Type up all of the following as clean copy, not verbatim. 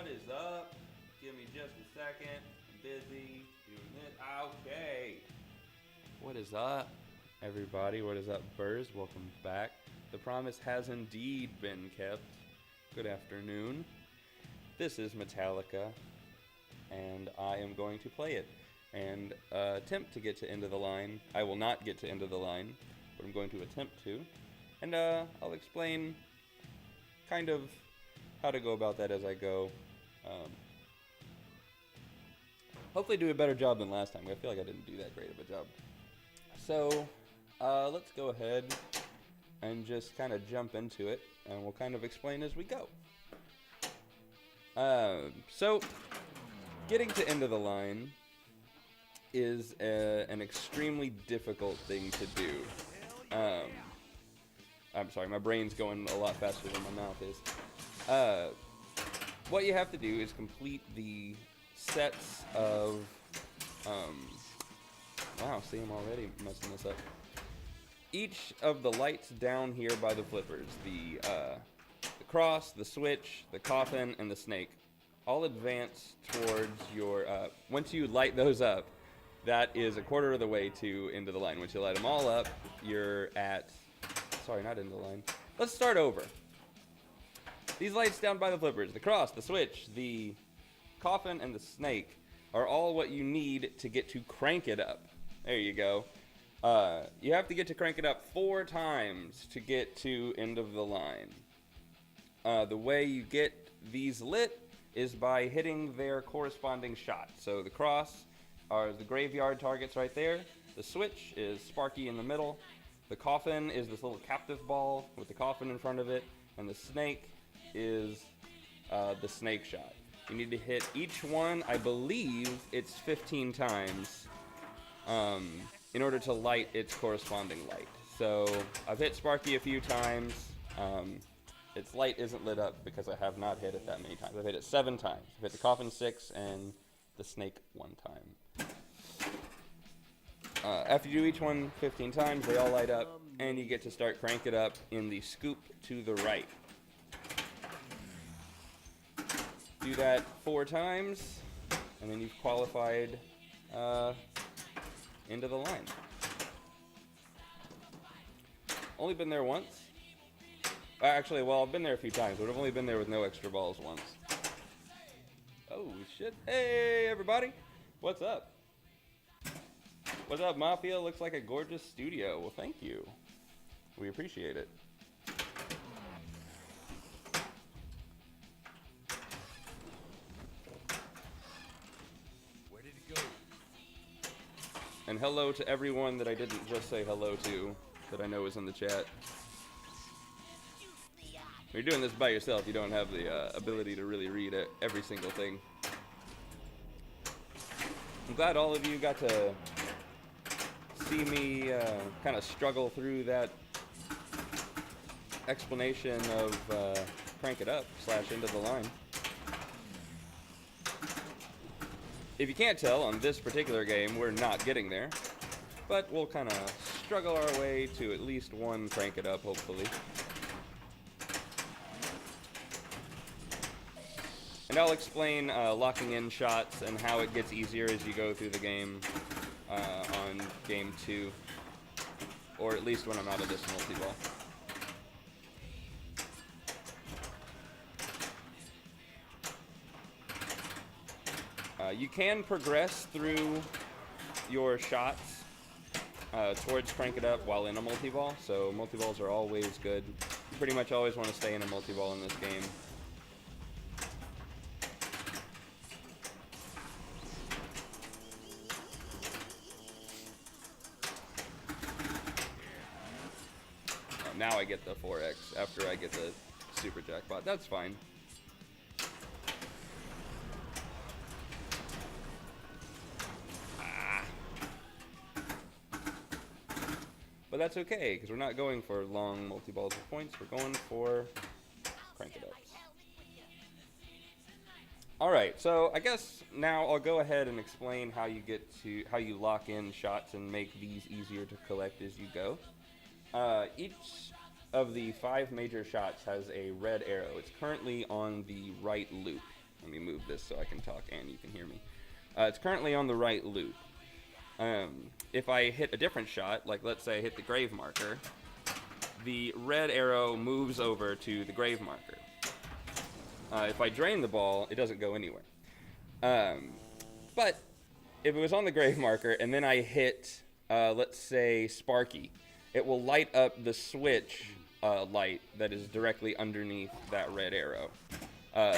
What is up? Give me just a second. I'm busy doing this. Okay. What is up, everybody? What is up, Burrs? Welcome back. The promise has indeed been kept. Good afternoon. This is Metallica, and I am going to play it and attempt to get to end of the line. I will not get to end of the line, but I'm going to attempt to. And I'll explain kind of how to go about that as I go. Hopefully do a better job than last time. I feel like I didn't do that great of a job. So let's go ahead and just kind of jump into it, and we'll kind of explain as we go. So getting to end of the line is an extremely difficult thing to do. I'm sorry, my brain's going a lot faster than my mouth is. What you have to do is complete the sets of, wow, see, I'm already messing this up. Each of the lights down here by the flippers, the cross, the switch, the coffin, and the snake, all advance towards your, once you light those up, that is a quarter of the way to end of the line. Once you light them all up, you're at, sorry, not end of the line. Let's start over. These lights down by the flippers, the cross, the switch, the coffin, and the snake are all what you need to get to crank it up. There you go. You have to get to crank it up 4 times to get to end of the line. The way you get these lit is by hitting their corresponding shot. So the cross are the graveyard targets right there. The switch is Sparky in the middle. The coffin is this little captive ball with the coffin in front of it. And the snake is the snake shot. You need to hit each one, I believe it's 15 times, in order to light its corresponding light. So I've hit Sparky a few times. Its light isn't lit up because I have not hit it that many times. I've hit it 7 times. I've hit the coffin 6 and the snake 1 time. After you do each one 15 times, they all light up, and you get to start crank it up in the scoop to the right. Do that 4 times, and then you've qualified into the line. Only been there once. Actually, well, I've been there a few times, but I've only been there with no extra balls once. Oh, shit. Hey, everybody. What's up? What's up, Mafia? Looks like a gorgeous studio. Well, thank you. We appreciate it. And hello to everyone that I didn't just say hello to, that I know is in the chat. When you're doing this by yourself, you don't have the ability to really read every single thing. I'm glad all of you got to see me kind of struggle through that explanation of crank it up / into the line. If you can't tell, on this particular game, we're not getting there. But we'll kind of struggle our way to at least one crank it up, hopefully. And I'll explain locking in shots and how it gets easier as you go through the game on game 2. Or at least when I'm out of this multi-ball. You can progress through your shots towards crank it up while in a multi-ball, so multi-balls are always good. You pretty much always want to stay in a multi-ball in this game. Now I get the 4X after I get the super jackpot. That's fine. But that's okay, because we're not going for long multi-balls of points. We're going for crank it ups. Alright, so I guess now I'll go ahead and explain how you lock in shots and make these easier to collect as you go. Each of the 5 major shots has a red arrow. It's currently on the right loop. Let me move this so I can talk and you can hear me. It's currently on the right loop. If I hit a different shot, like let's say I hit the grave marker, the red arrow moves over to the grave marker. If I drain the ball, it doesn't go anywhere. But if it was on the grave marker and then I hit, let's say, Sparky, it will light up the switch light that is directly underneath that red arrow.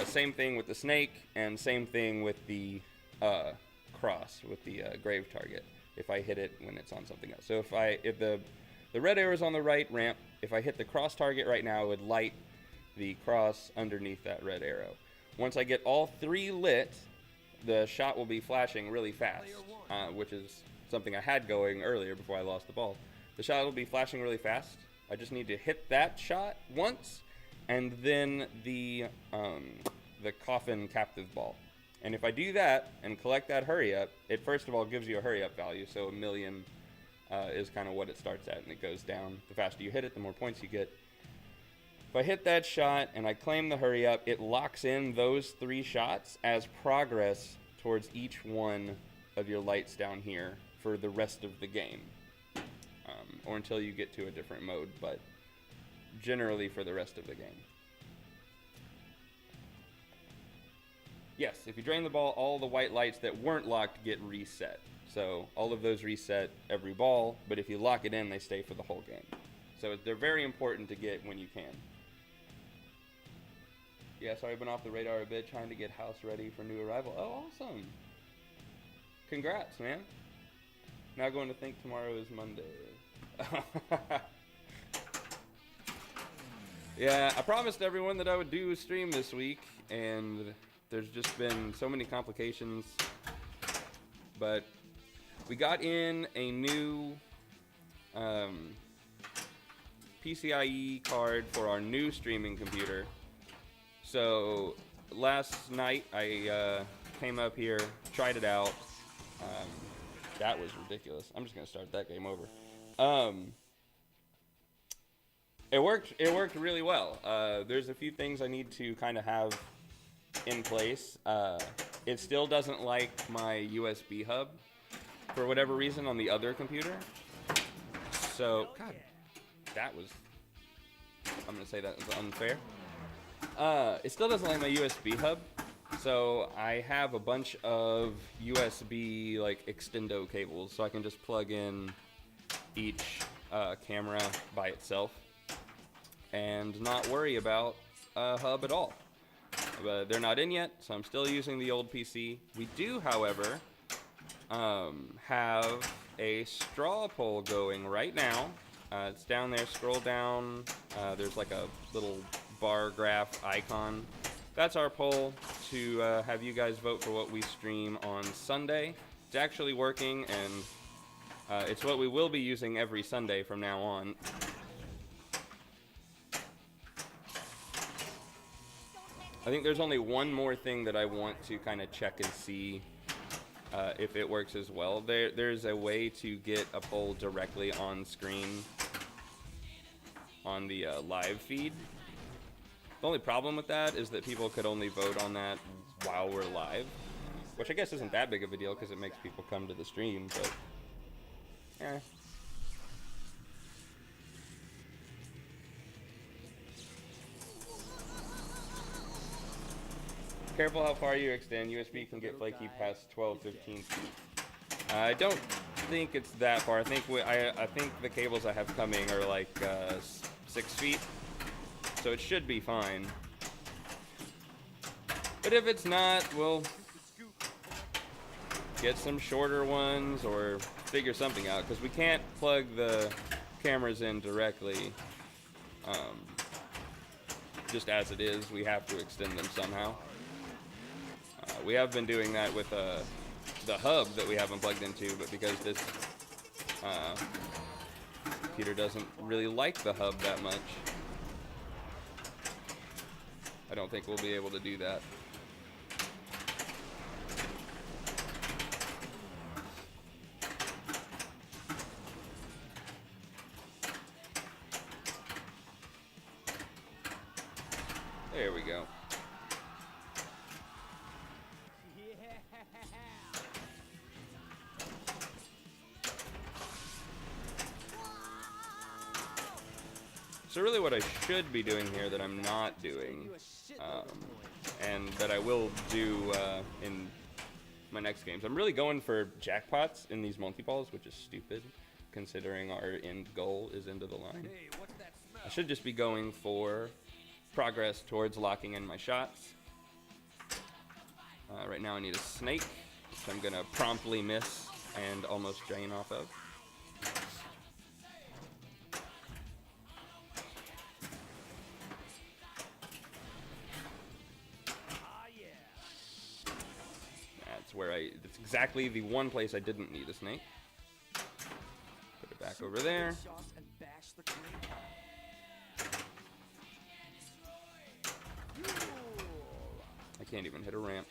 Same thing with the snake, and same thing with the cross, with the grave target, if I hit it when it's on something else. So if the red arrow is on the right ramp, if I hit the cross target right now, it would light the cross underneath that red arrow. Once I get all three lit, the shot will be flashing really fast, which is something I had going earlier before I lost the ball. The shot will be flashing really fast. I just need to hit that shot once, and then the coffin captive ball. And if I do that and collect that hurry up, it first of all gives you a hurry up value, so 1,000,000 is kind of what it starts at, and it goes down. The faster you hit it, the more points you get. If I hit that shot and I claim the hurry up, it locks in those 3 shots as progress towards each one of your lights down here for the rest of the game. Or until you get to a different mode, but generally for the rest of the game. Yes, if you drain the ball, all the white lights that weren't locked get reset. So all of those reset every ball, but if you lock it in, they stay for the whole game. So they're very important to get when you can. Yeah, sorry, I've been off the radar a bit, trying to get house ready for new arrival. Oh, awesome. Congrats, man. Now going to think tomorrow is Monday. Yeah, I promised everyone that I would do a stream this week, and there's just been so many complications. But we got in a new PCIe card for our new streaming computer. So last night I came up here, tried it out. That was ridiculous. I'm just gonna start that game over. It worked really well. There's a few things I need to kind of have in place. It still doesn't like my USB hub for whatever reason on the other computer. So, God, I'm gonna say that was unfair. It still doesn't like my USB hub. So I have a bunch of USB like extendo cables, so I can just plug in each camera by itself and not worry about a hub at all. But they're not in yet, so I'm still using the old PC. We do, however, have a straw poll going right now. It's down there. Scroll down. There's like a little bar graph icon. That's our poll to have you guys vote for what we stream on Sunday. It's actually working, and it's what we will be using every Sunday from now on. I think there's only one more thing that I want to kind of check and see if it works as well. There's a way to get a poll directly on screen on the live feed. The only problem with that is that people could only vote on that while we're live, which I guess isn't that big of a deal because it makes people come to the stream, but eh. Careful how far you extend. USB can get flaky past 12, 15 feet. I don't think it's that far. I think the cables I have coming are like 6 feet. So it should be fine. But if it's not, we'll get some shorter ones or figure something out, because we can't plug the cameras in directly just as it is. We have to extend them somehow. We have been doing that with the hub that we haven't plugged into, but because this computer doesn't really like the hub that much, I don't think we'll be able to do that. There we go. So really what I should be doing here that I'm not doing, and that I will do in my next games, I'm really going for jackpots in these multi-balls, which is stupid, considering our end goal is into the line. I should just be going for progress towards locking in my shots. Right now I need a snake, which I'm going to promptly miss and almost drain off of. That's exactly the one place I didn't need a snake. Put it back over there. I can't even hit a ramp.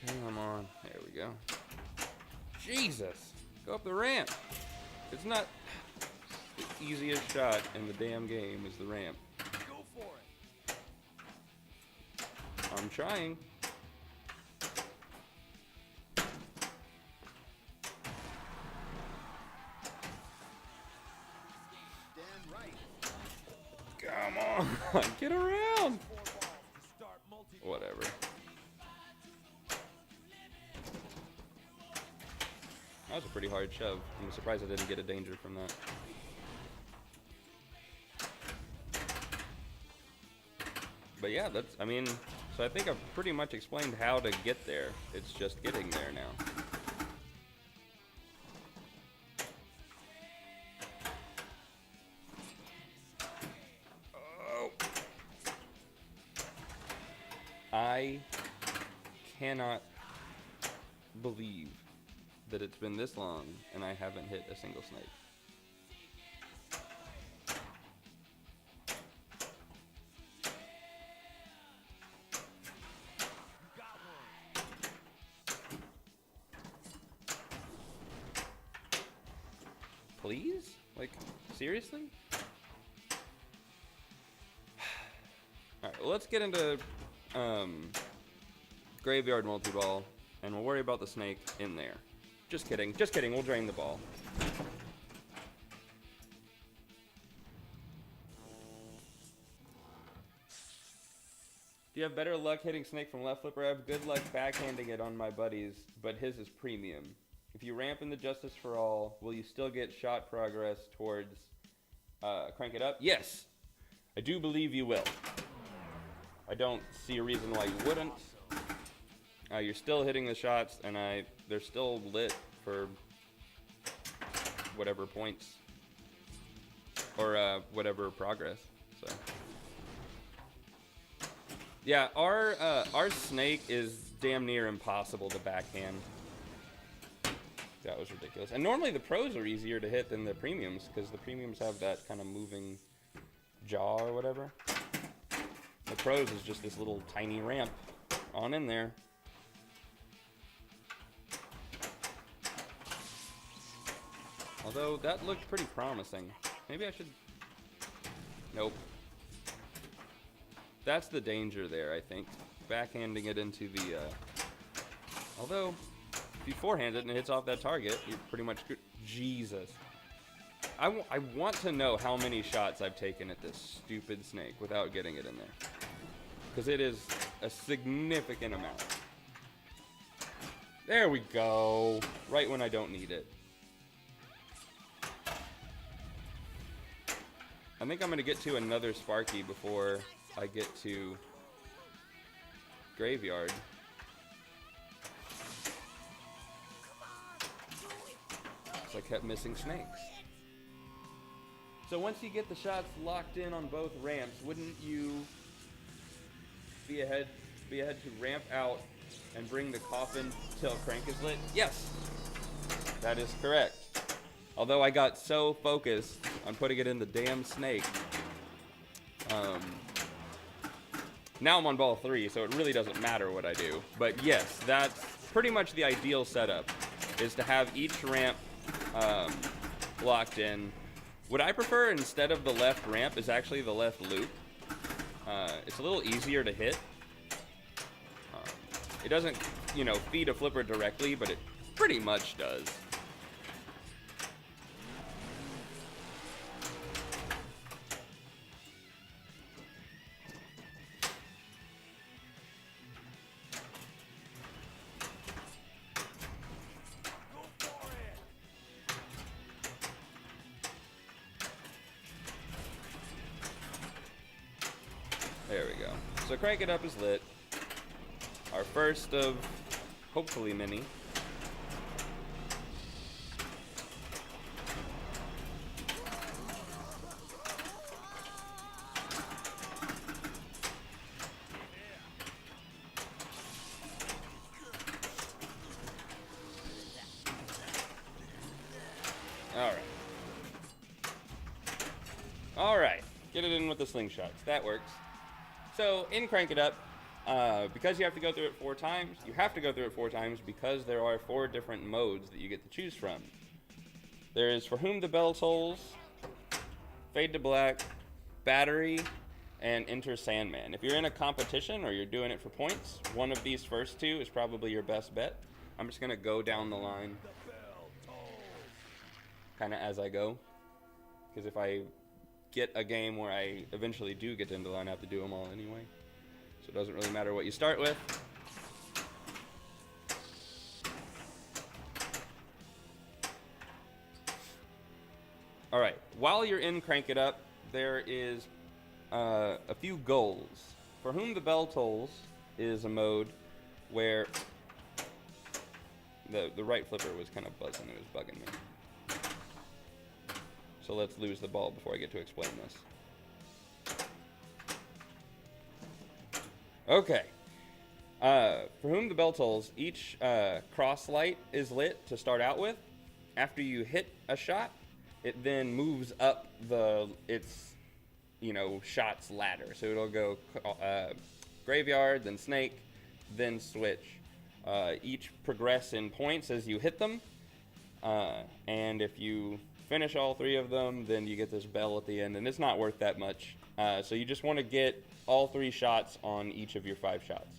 Come on. There we go. Jesus! Go up the ramp. It's not... The easiest shot in the damn game is the ramp. Go for it. I'm trying. Damn right. Come on, get around. Whatever. That was a pretty hard shove. I'm surprised I didn't get a danger from that. But yeah, that's, I mean, so I think I've pretty much explained how to get there. It's just getting there now. Oh. I cannot believe that it's been this long and I haven't hit a single snake. Please? Like, seriously? Alright, well, let's get into graveyard multi-ball, and we'll worry about the snake in there. Just kidding, we'll drain the ball. Do you have better luck hitting snake from left flipper? I have good luck backhanding it on my buddies, but his is premium. If you ramp in the Justice for All, will you still get shot progress towards crank it up? Yes, I do believe you will. I don't see a reason why you wouldn't. You're still hitting the shots, and they're still lit for whatever points or whatever progress. So yeah, our snake is damn near impossible to backhand. That was ridiculous. And normally the pros are easier to hit than the premiums, because the premiums have that kind of moving jaw or whatever. The pros is just this little tiny ramp on in there. Although that looked pretty promising. Maybe I should... Nope. That's the danger there, I think. Backhanding it into the... Although... If you forehand it and it hits off that target, you're pretty much good. Jesus. I want to know how many shots I've taken at this stupid snake without getting it in there. Because it is a significant amount. There we go. Right when I don't need it. I think I'm going to get to another Sparky before I get to Graveyard. I kept missing snakes. So once you get the shots locked in on both ramps, wouldn't you be ahead to ramp out and bring the coffin till crank is lit? Yes, that is correct. Although I got so focused on putting it in the damn snake, now I'm on ball 3, so it really doesn't matter what I do. But yes, that's pretty much the ideal setup, is to have each ramp locked in. What I prefer instead of the left ramp is actually the left loop. It's a little easier to hit. It doesn't you know, feed a flipper directly, but it pretty much does. There we go. So Crank It Up is lit. Our first of, hopefully, many. Alright. Get it in with the slingshots. That works. So, in Crank It Up, because you have to go through it 4 times, you have to go through it 4 times because there are 4 different modes that you get to choose from. There is For Whom the Bell Tolls, Fade to Black, Battery, and Enter Sandman. If you're in a competition or you're doing it for points, one of these first 2 is probably your best bet. I'm just going to go down the line kind of as I go. Because if I get a game where I eventually do get into the line, I have to do them all anyway. So it doesn't really matter what you start with. Alright, while you're in Crank It Up, there is a few goals. For Whom the Bell Tolls is a mode where the right flipper was kind of buzzing, it was bugging me. So let's lose the ball before I get to explain this. Okay. For Whom the Bell Tolls, each cross light is lit to start out with. After you hit a shot, it then moves up its shots ladder. So it'll go graveyard, then snake, then switch. Each progress in points as you hit them. And if you finish all 3 of them, then you get this bell at the end, and it's not worth that much. So you just want to get all 3 shots on each of your 5 shots.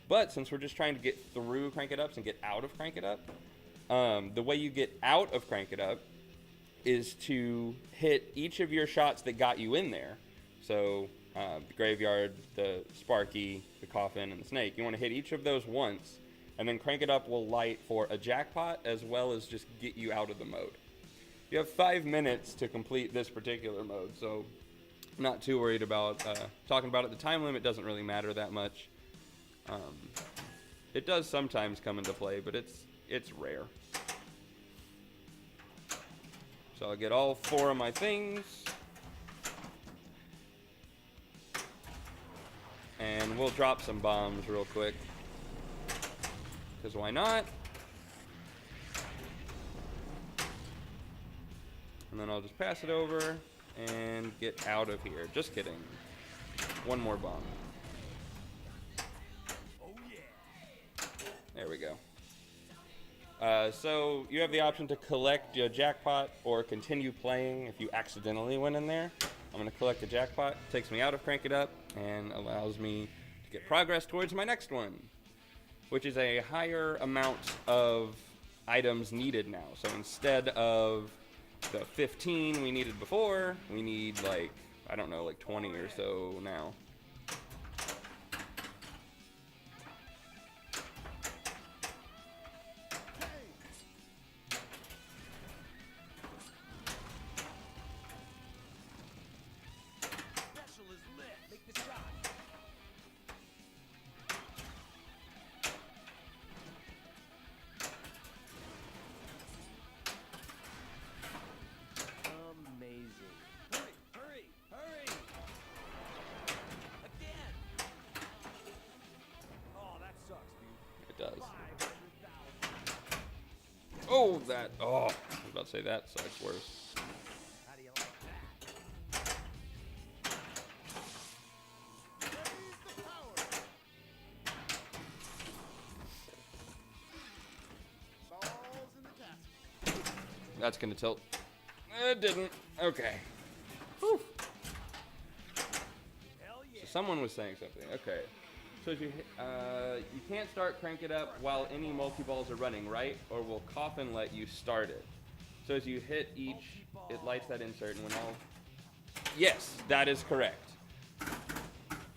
But since we're just trying to get through Crank It Ups and get out of Crank It Up, the way you get out of Crank It Up is to hit each of your shots that got you in there. So the graveyard, the Sparky, the coffin, and the snake. You want to hit each of those once, and then Crank It Up will light for a jackpot as well as just get you out of the mode. You have 5 minutes to complete this particular mode, so I'm not too worried about talking about it. The time limit doesn't really matter that much. It does sometimes come into play, but it's rare. So I'll get all 4 of my things. And we'll drop some bombs real quick. Because why not? And then I'll just pass it over and get out of here. Just kidding. 1 more bomb. There we go. So you have the option to collect your jackpot or continue playing if you accidentally went in there. I'm going to collect the jackpot. Takes me out of Crank It Up and allows me to get progress towards my next one, which is a higher amount of items needed now. So instead of the 15 we needed before, we need like 20 or so now. I was about to say that sucks worse. How do you like that? Raise the power. Balls in the casket. That's gonna tilt. It didn't. Okay. Whew. Hell yeah. So someone was saying something. Okay. So as you can't start crank it up while any multi-balls are running, right? Or will coffin let you start it? So as you hit each, it lights that insert, and when all... Yes, that is correct.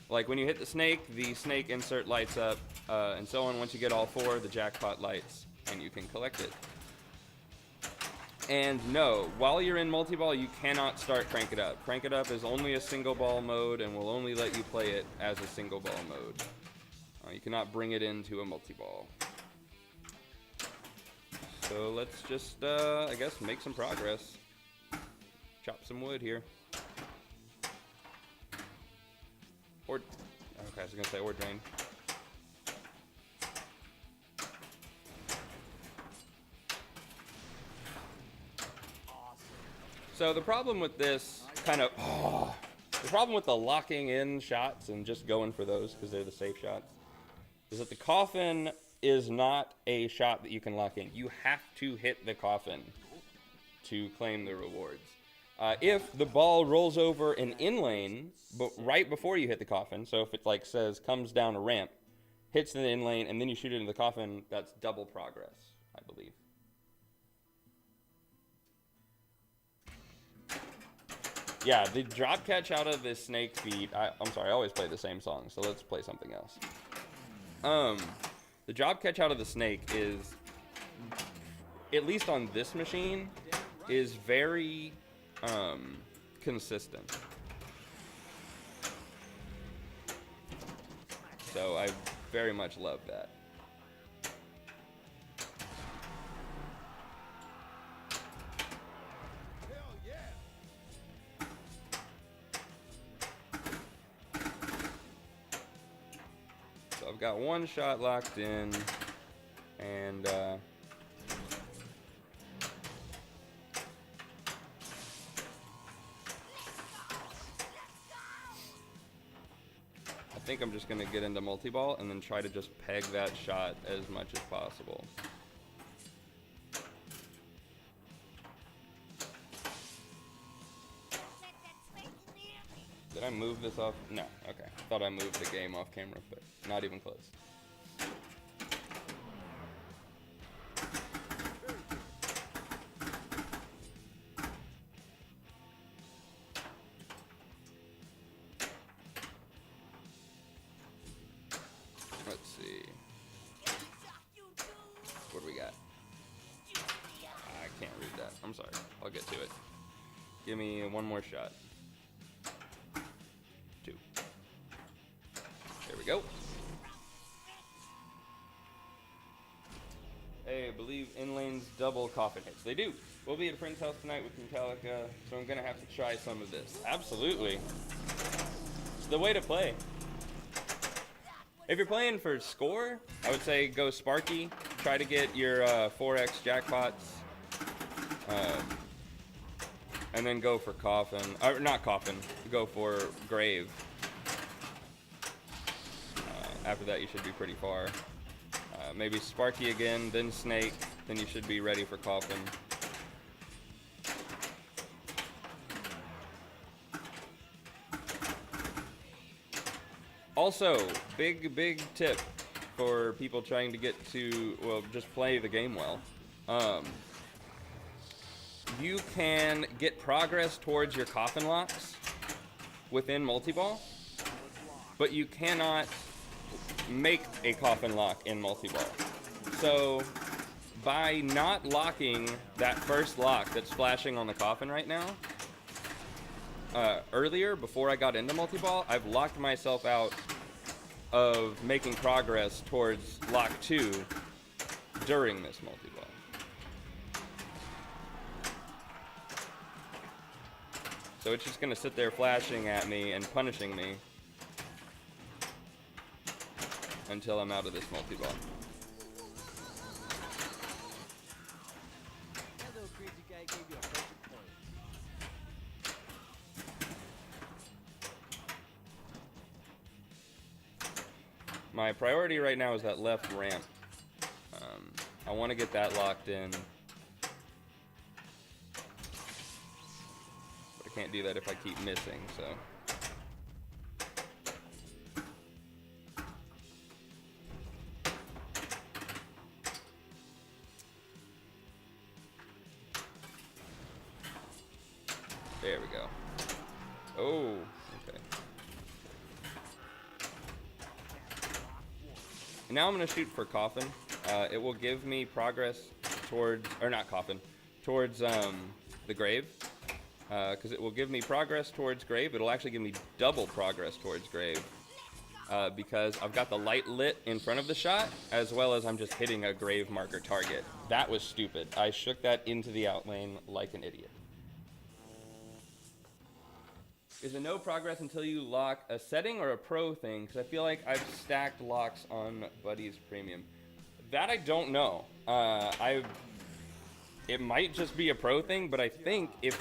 Like when you hit the snake insert lights up, and so on. Once you get all 4, the jackpot lights, and you can collect it. And no, while you're in multi-ball, you cannot start Crank It Up. Crank It Up is only a single ball mode and will only let you play it as a single ball mode. You cannot bring it into a multi-ball. So let's just, I guess, make some progress. Chop some wood here. Or, okay, I was gonna say or drain. So the problem with this the problem with the locking in shots and just going for those because they're the safe shots is that the coffin is not a shot that you can lock in. You have to hit the coffin to claim the rewards. If the ball rolls over an in lane, but right before you hit the coffin, so if it like says comes down a ramp, hits the in lane, and then you shoot it in the coffin, that's double progress, I believe. Yeah, the drop catch out of this snake feed. I'm sorry, I always play the same song, so let's play something else. The drop catch out of the snake is, at least on this machine, is very consistent. So I very much love that. So I've got one shot locked in, and I think I'm just going to get into multi-ball and then try to just peg that shot as much as possible. Did I move this off? No, okay. Thought I moved the game off camera, but not even close. Let's see. What do we got? I can't read that. I'm sorry. I'll get to it. Give me one more shot. 2. There we go. Hey, I believe in lanes double coffin hits. They do. We'll be at a friend's house tonight with Metallica, so I'm gonna have to try some of this. Absolutely. It's the way to play. If you're playing for score, I would say go Sparky. Try to get your 4x jackpots. And then go for coffin. Or not coffin. Go for grave. After that, you should be pretty far. Maybe Sparky again, then Snake. Then you should be ready for coffin. Also, big tip for people trying to get to, well, just play the game well. You can get progress towards your coffin locks within multi-ball, but you cannot make a coffin lock in multi-ball. So by not locking that first lock that's flashing on the coffin right now, earlier, before I got into multi-ball, I've locked myself out of making progress towards lock 2 during this multi-ball. So it's just gonna sit there flashing at me and punishing me until I'm out of this multi-ball. That little crazy guy gave you a bunch of points. My priority right now is that left ramp. I want to get that locked in. But I can't do that if I keep missing, so. go. Oh, okay. And now I'm gonna shoot for coffin. It will give me progress towards, or not coffin, towards the grave. Because it will give me progress towards grave. It'll actually give me double progress towards grave. Because I've got the light lit in front of the shot, as well as I'm just hitting a grave marker target. That was stupid. I shook that into the outlane like an idiot. Is it no progress until you lock a setting or a pro thing? Because I feel like I've stacked locks on Buddy's Premium. That I don't know. It might just be a pro thing, but I think if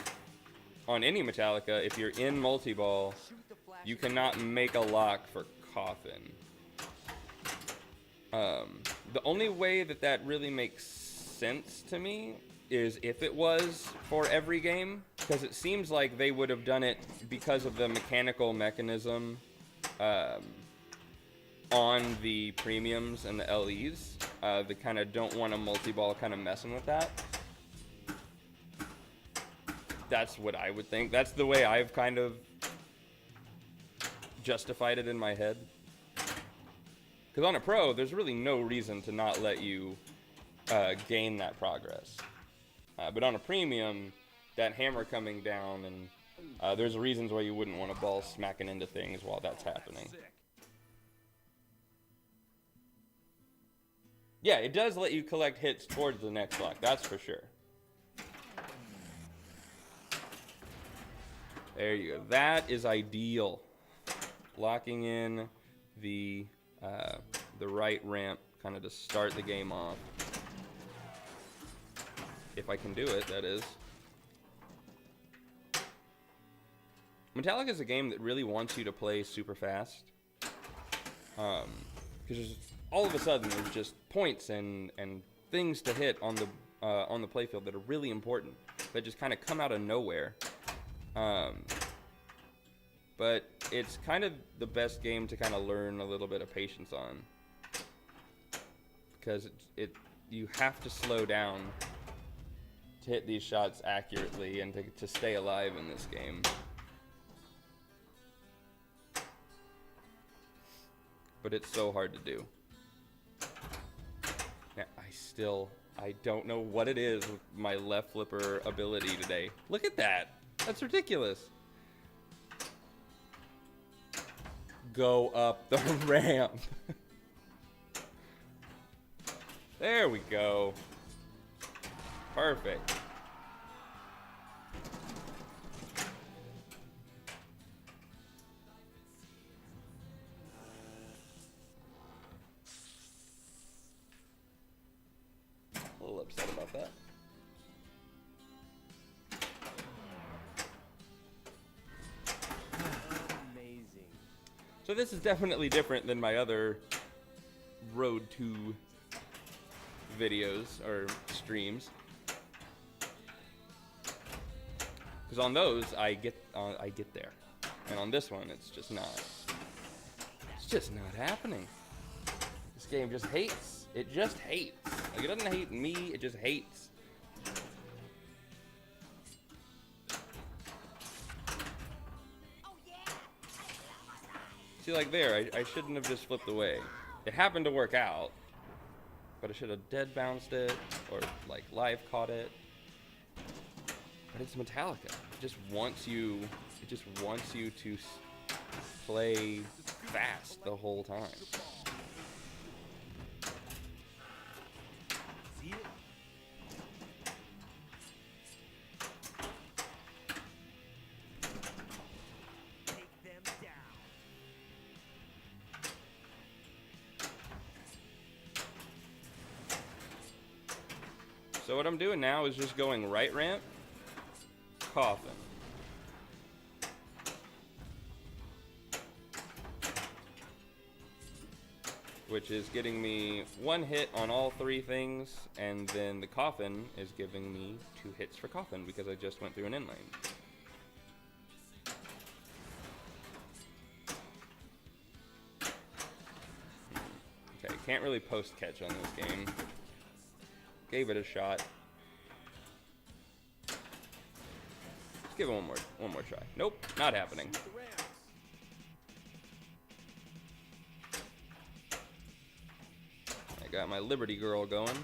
on any Metallica, if you're in multi-ball, you cannot make a lock for coffin. The only way that that really makes sense to me is if it was for every game, because it seems like they would have done it because of the mechanical mechanism on the premiums and the LEs. They kind of don't want a multi-ball kind of messing with that. That's what I would think. That's the way I've kind of justified it in my head. Because on a pro, there's really no reason to not let you gain that progress. But on a premium, that hammer coming down, and there's reasons why you wouldn't want a ball smacking into things while that's happening. Yeah, it does let you collect hits towards the next lock, that's for sure. There you go. That is ideal. Locking in the right ramp kind of to start the game off. If I can do it, that is. Metallica is a game that really wants you to play super fast. Because all of a sudden there's just points and things to hit on the playfield that are really important, that just kind of come out of nowhere. But it's kind of the best game to kind of learn a little bit of patience on, because you have to slow down to hit these shots accurately and to stay alive in this game. But it's so hard to do. Now, I don't know what it is with my left flipper ability today. Look at that. That's ridiculous. Go up the ramp. There we go. Perfect. A little upset about that. Amazing. So this is definitely different than my other Road to videos or streams. Because on those I get there, and on this one it's just not happening. This game just hates. It just hates. Like, it doesn't hate me, it just hates. See, like there, I shouldn't have just flipped away. It happened to work out, but I should have dead bounced it or like live caught it. But it's Metallica. It just wants you to play fast the whole time. See it? Take them down. So what I'm doing now is just going right ramp, coffin. Which is getting me one hit on all three things, and then the coffin is giving me 2 hits for coffin because I just went through an in lane. Okay, can't really post catch on this game. Gave it a shot. Let's give it one more try. Nope, not happening. Shoot the ramps. I got my Liberty Girl going.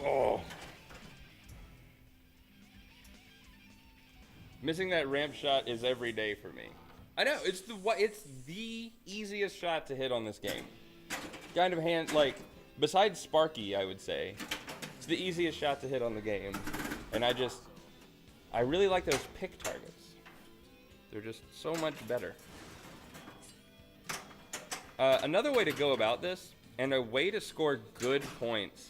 Oh. Missing that ramp shot is every day for me. I know, it's the easiest shot to hit on this game. Kind of besides Sparky, I would say. It's the easiest shot to hit on the game. And I really like those pick targets. They're just so much better. Another way to go about this, and a way to score good points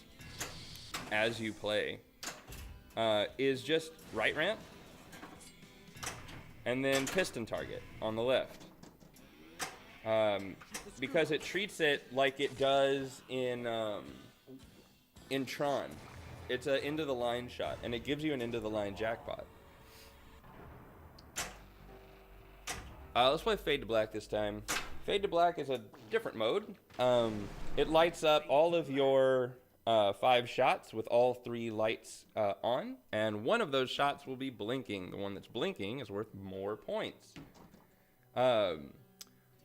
as you play, is just right ramp and then piston target on the left, because it treats it like it does in Tron. It's an into the line shot, and it gives you an into the line jackpot. Let's play Fade to Black this time. Fade to Black is a different mode. It lights up all of your 5 shots with all 3 lights on, and one of those shots will be blinking. The one that's blinking is worth more points.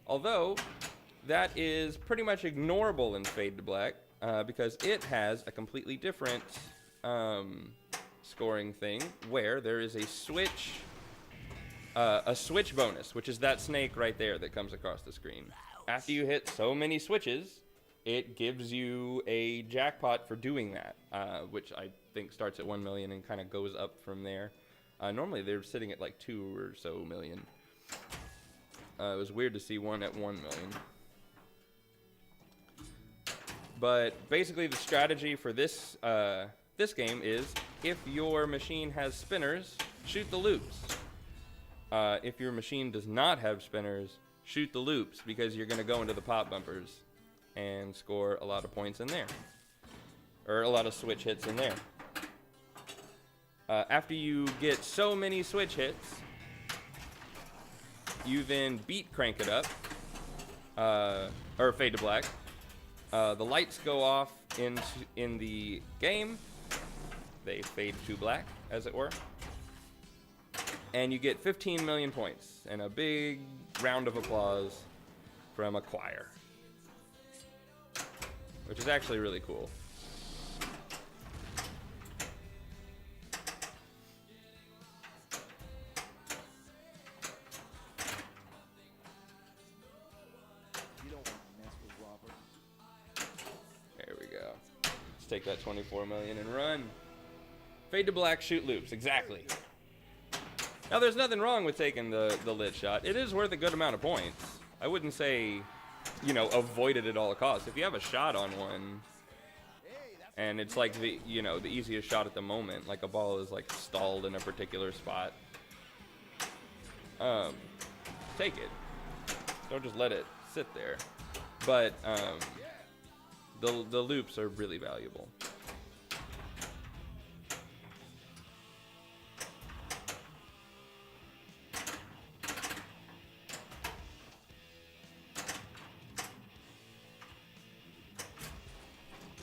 Although that is pretty much ignorable in Fade to Black, because it has a completely different scoring thing where there is a switch bonus, which is that snake right there that comes across the screen. After you hit so many switches, it gives you a jackpot for doing that, which I think starts at 1 million and kind of goes up from there. Normally they're sitting at like 2 or so million. It was weird to see one at 1 million. But basically the strategy for this game is, if your machine has spinners, shoot the loops. If your machine does not have spinners, shoot the loops, because you're going to go into the pop bumpers and score a lot of points in there, or a lot of switch hits in there. After you get so many switch hits, you then crank it up, or Fade to Black. The lights go off in the game. They fade to black, as it were. And you get 15 million points and a big round of applause from a choir, which is actually really cool. You don't want to mess with Robert. There we go. Let's take that 24 million and run. Fade to Black, shoot loops. Exactly. Now, there's nothing wrong with taking the lit shot. It is worth a good amount of points. I wouldn't say, avoid it at all costs. If you have a shot on one, and it's like the easiest shot at the moment, like a ball is like stalled in a particular spot, take it. Don't just let it sit there. But the loops are really valuable.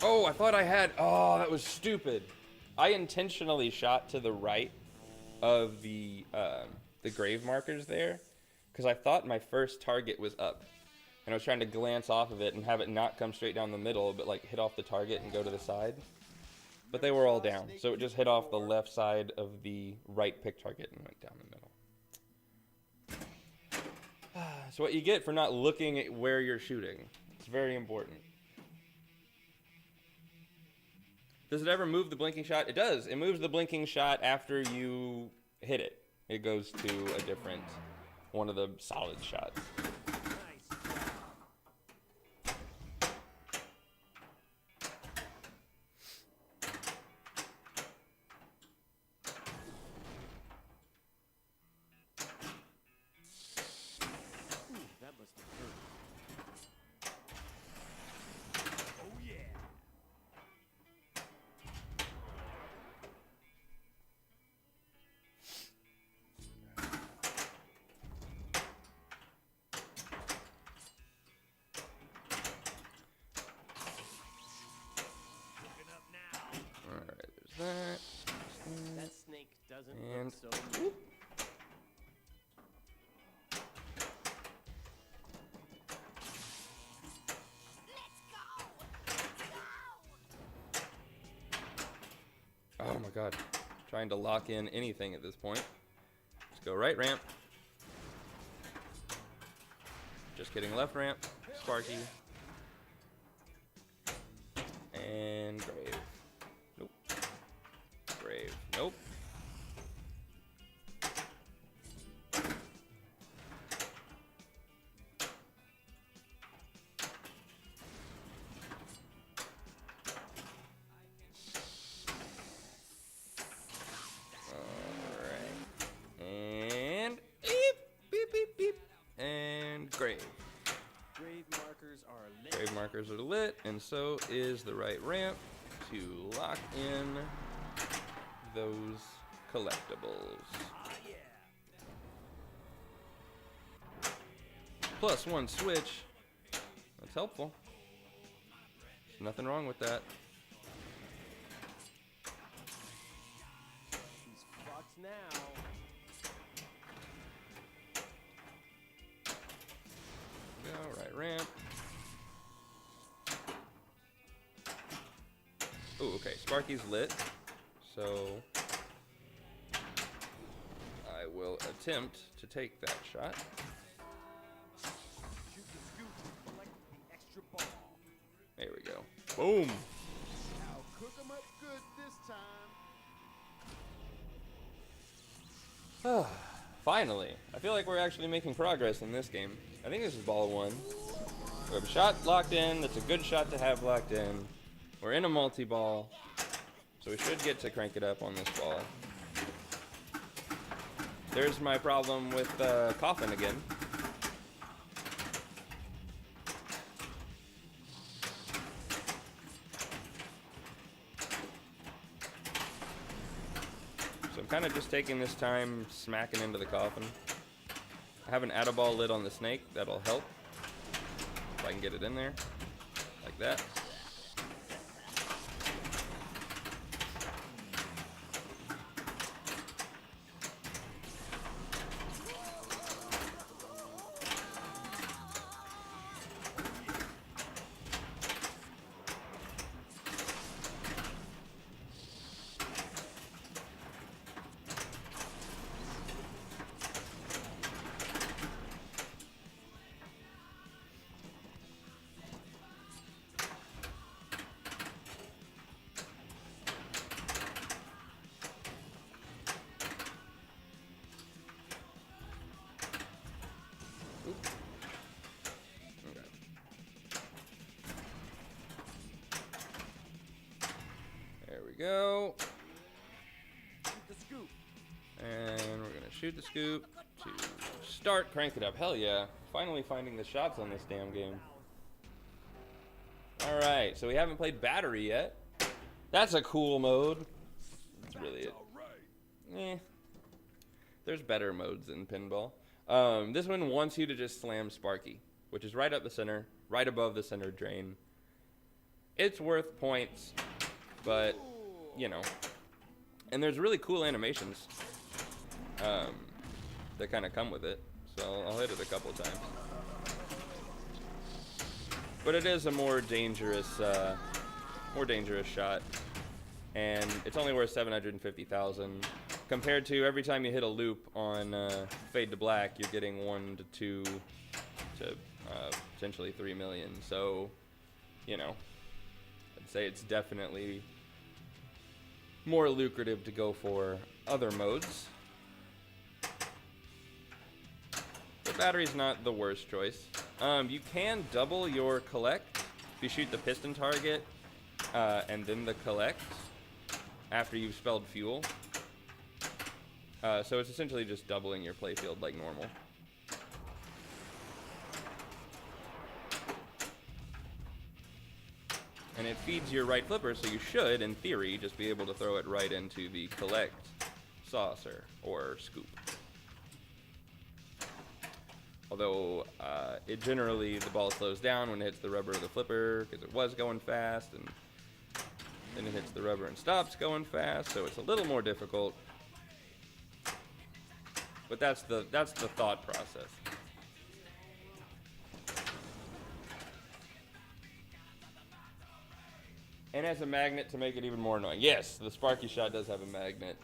Oh, I thought I had... Oh, that was stupid. I intentionally shot to the right of the grave markers there, because I thought my first target was up. And I was trying to glance off of it and have it not come straight down the middle, but like hit off the target and go to the side. But they were all down, so it just hit off the left side of the right pick target and went down the middle. So what you get for not looking at where you're shooting. It's very important. Does it ever move the blinking shot? It does. It moves the blinking shot after you hit it. It goes to a different one of the solid shots. That must have hurt. that. That snake doesn't And look so whoop. Oh my god. Trying to lock in anything at this point. Just go right ramp. Just kidding, left ramp. Sparky. And grave. Nope. Grave. Nope. Grave markers are lit, and so is the right ramp to lock in those collectibles. +1 switch. That's helpful. There's nothing wrong with that. He's fucked now. Go, right ramp. Ooh, okay, Sparky's lit, so I will attempt to take that shot. Shoot the scoop and collect the extra ball. There we go. Boom! I'll cook 'em up good this time. Finally, I feel like we're actually making progress in this game. I think this is ball 1. We have a shot locked in. That's a good shot to have locked in. We're in a multi-ball, so we should get to crank it up on this ball. There's my problem with coffin again. So I'm kind of just taking this time smacking into the coffin. I have an add-a-ball lid on the snake. That'll help. If I can get it in there. Like that. Go. Shoot the scoop. And we're gonna shoot the scoop to start crank it up. Hell yeah. Finally finding the shots on this damn game. Alright, so we haven't played battery yet. That's a cool mode. That's really it. There's better modes in pinball. This one wants you to just slam Sparky, which is right up the center, right above the center drain. It's worth points, but you know, and there's really cool animations that kind of come with it, so I'll hit it a couple times. But it is a more dangerous shot, and it's only worth 750,000 compared to every time you hit a loop on Fade to Black, you're getting 1 to 2 to potentially 3 million. So, you know, I'd say it's definitely more lucrative to go for other modes. But battery's not the worst choice. You can double your collect if you shoot the piston target and then the collect after you've spelled fuel. So it's essentially just doubling your playfield like normal. And it feeds your right flipper, so you should, in theory, just be able to throw it right into the collect saucer or scoop. Although, it generally, the ball slows down when it hits the rubber of the flipper, because it was going fast, and Then it hits the rubber and stops going fast, so it's a little more difficult. But that's the thought process. And has a magnet to make it even more annoying. Yes, the Sparky Shot does have a magnet.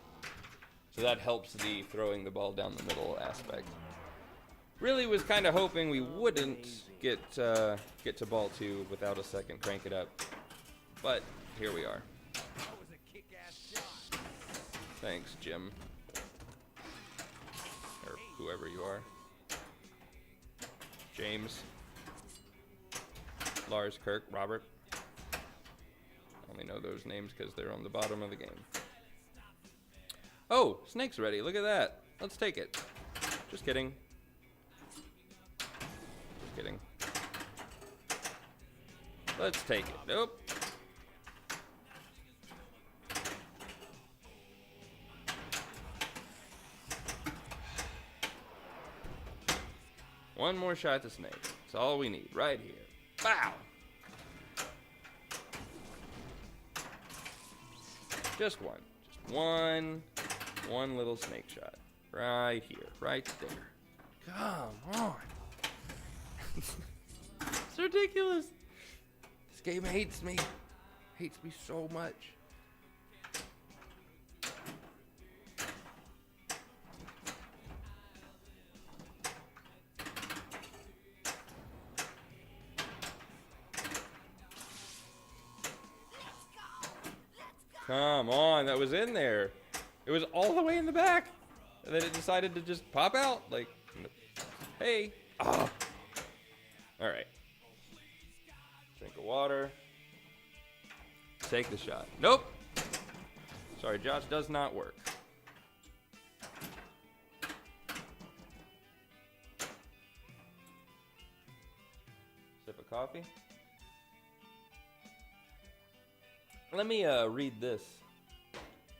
So that helps the throwing the ball down the middle aspect. Really was kind of hoping we wouldn't get to ball 2 without a second crank it up. But here we are. Thanks, Jim. Or whoever you are. James. Lars, Kirk, Robert. Only know those names because they're on the bottom of the game. Oh, Snake's ready. Look at that. Let's take it. Just kidding. Just kidding. Let's take it. Nope. One more shot to Snake. That's all we need right here. Bow! Just one. Just one little snake shot. Right here. Right there. Come on. It's ridiculous. This game hates me. Hates me so much. Come on, that was in there. It was all the way in the back. And then it decided to just pop out. Like, hey. Oh. All right. Drink of water. Take the shot. Nope. Sorry, Josh, does not work. Sip of coffee. Let me read this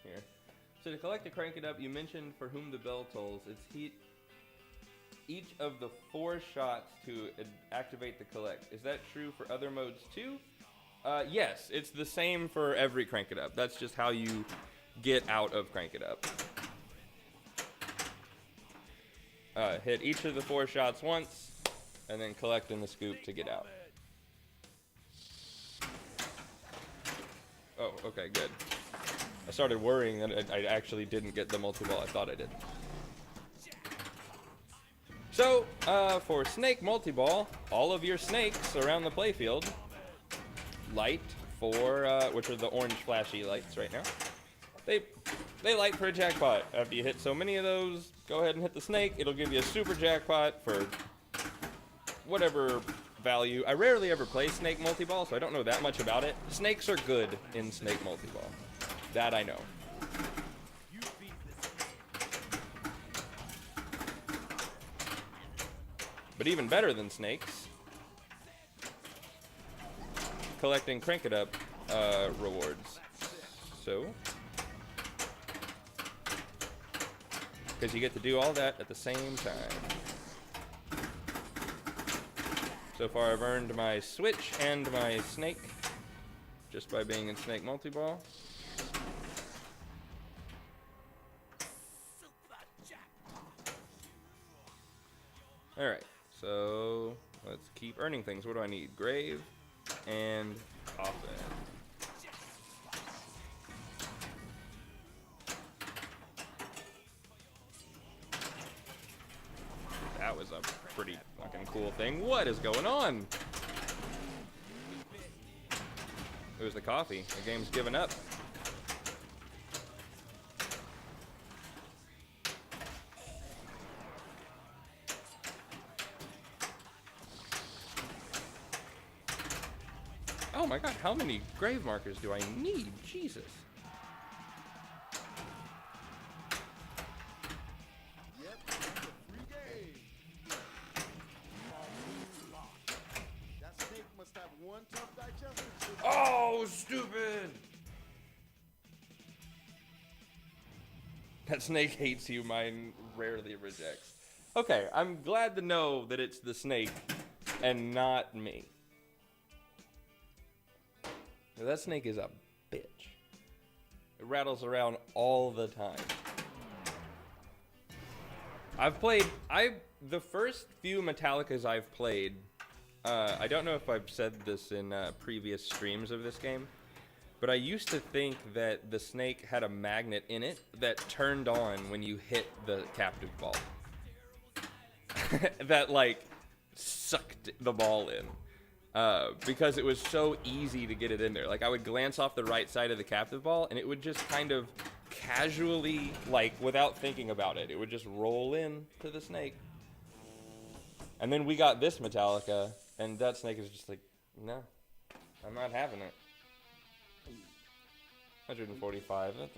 here. So to collect the crank it up, you mentioned for whom the bell tolls. It's each of the 4 shots to activate the collect. Is that true for other modes too? Yes, it's the same for every crank it up. That's just how you get out of crank it up. Hit each of the 4 shots once, and then collect in the scoop to get out. Oh, okay, good. I started worrying that I actually didn't get the multi-ball. I thought I did. So, for snake multi-ball, all of your snakes around the playfield light for, which are the orange flashy lights right now. They light for a jackpot. After you hit so many of those, go ahead and hit the snake. It'll give you a super jackpot for whatever value. I rarely ever play snake multi-ball, so I don't know that much about it. Snakes are good in snake multi-ball. That I know. But even better than snakes, collecting crank it up rewards. So, because you get to do all that at the same time. So far I've earned my switch and my snake just by being in snake multi-ball. Alright, so let's keep earning things. What do I need? Grave and coffin. That was a pretty fucking cool thing. What is going on? It was the coffee. The game's given up. Oh my god, how many grave markers do I need? Jesus. Oh, stupid! That snake hates you, mine rarely rejects. Okay, I'm glad to know that it's the snake and not me. That snake is a bitch. It rattles around all the time. The first few Metallicas I've played, I don't know if I've said this in previous streams of this game, but I used to think that the snake had a magnet in it that turned on when you hit the captive ball. That, like, sucked the ball in. Because it was so easy to get it in there. Like, I would glance off the right side of the captive ball, and it would just kind of casually, like, without thinking about it, it would just roll in to the snake. And then we got this Metallica, and that snake is just like, no, I'm not having it. 145, that's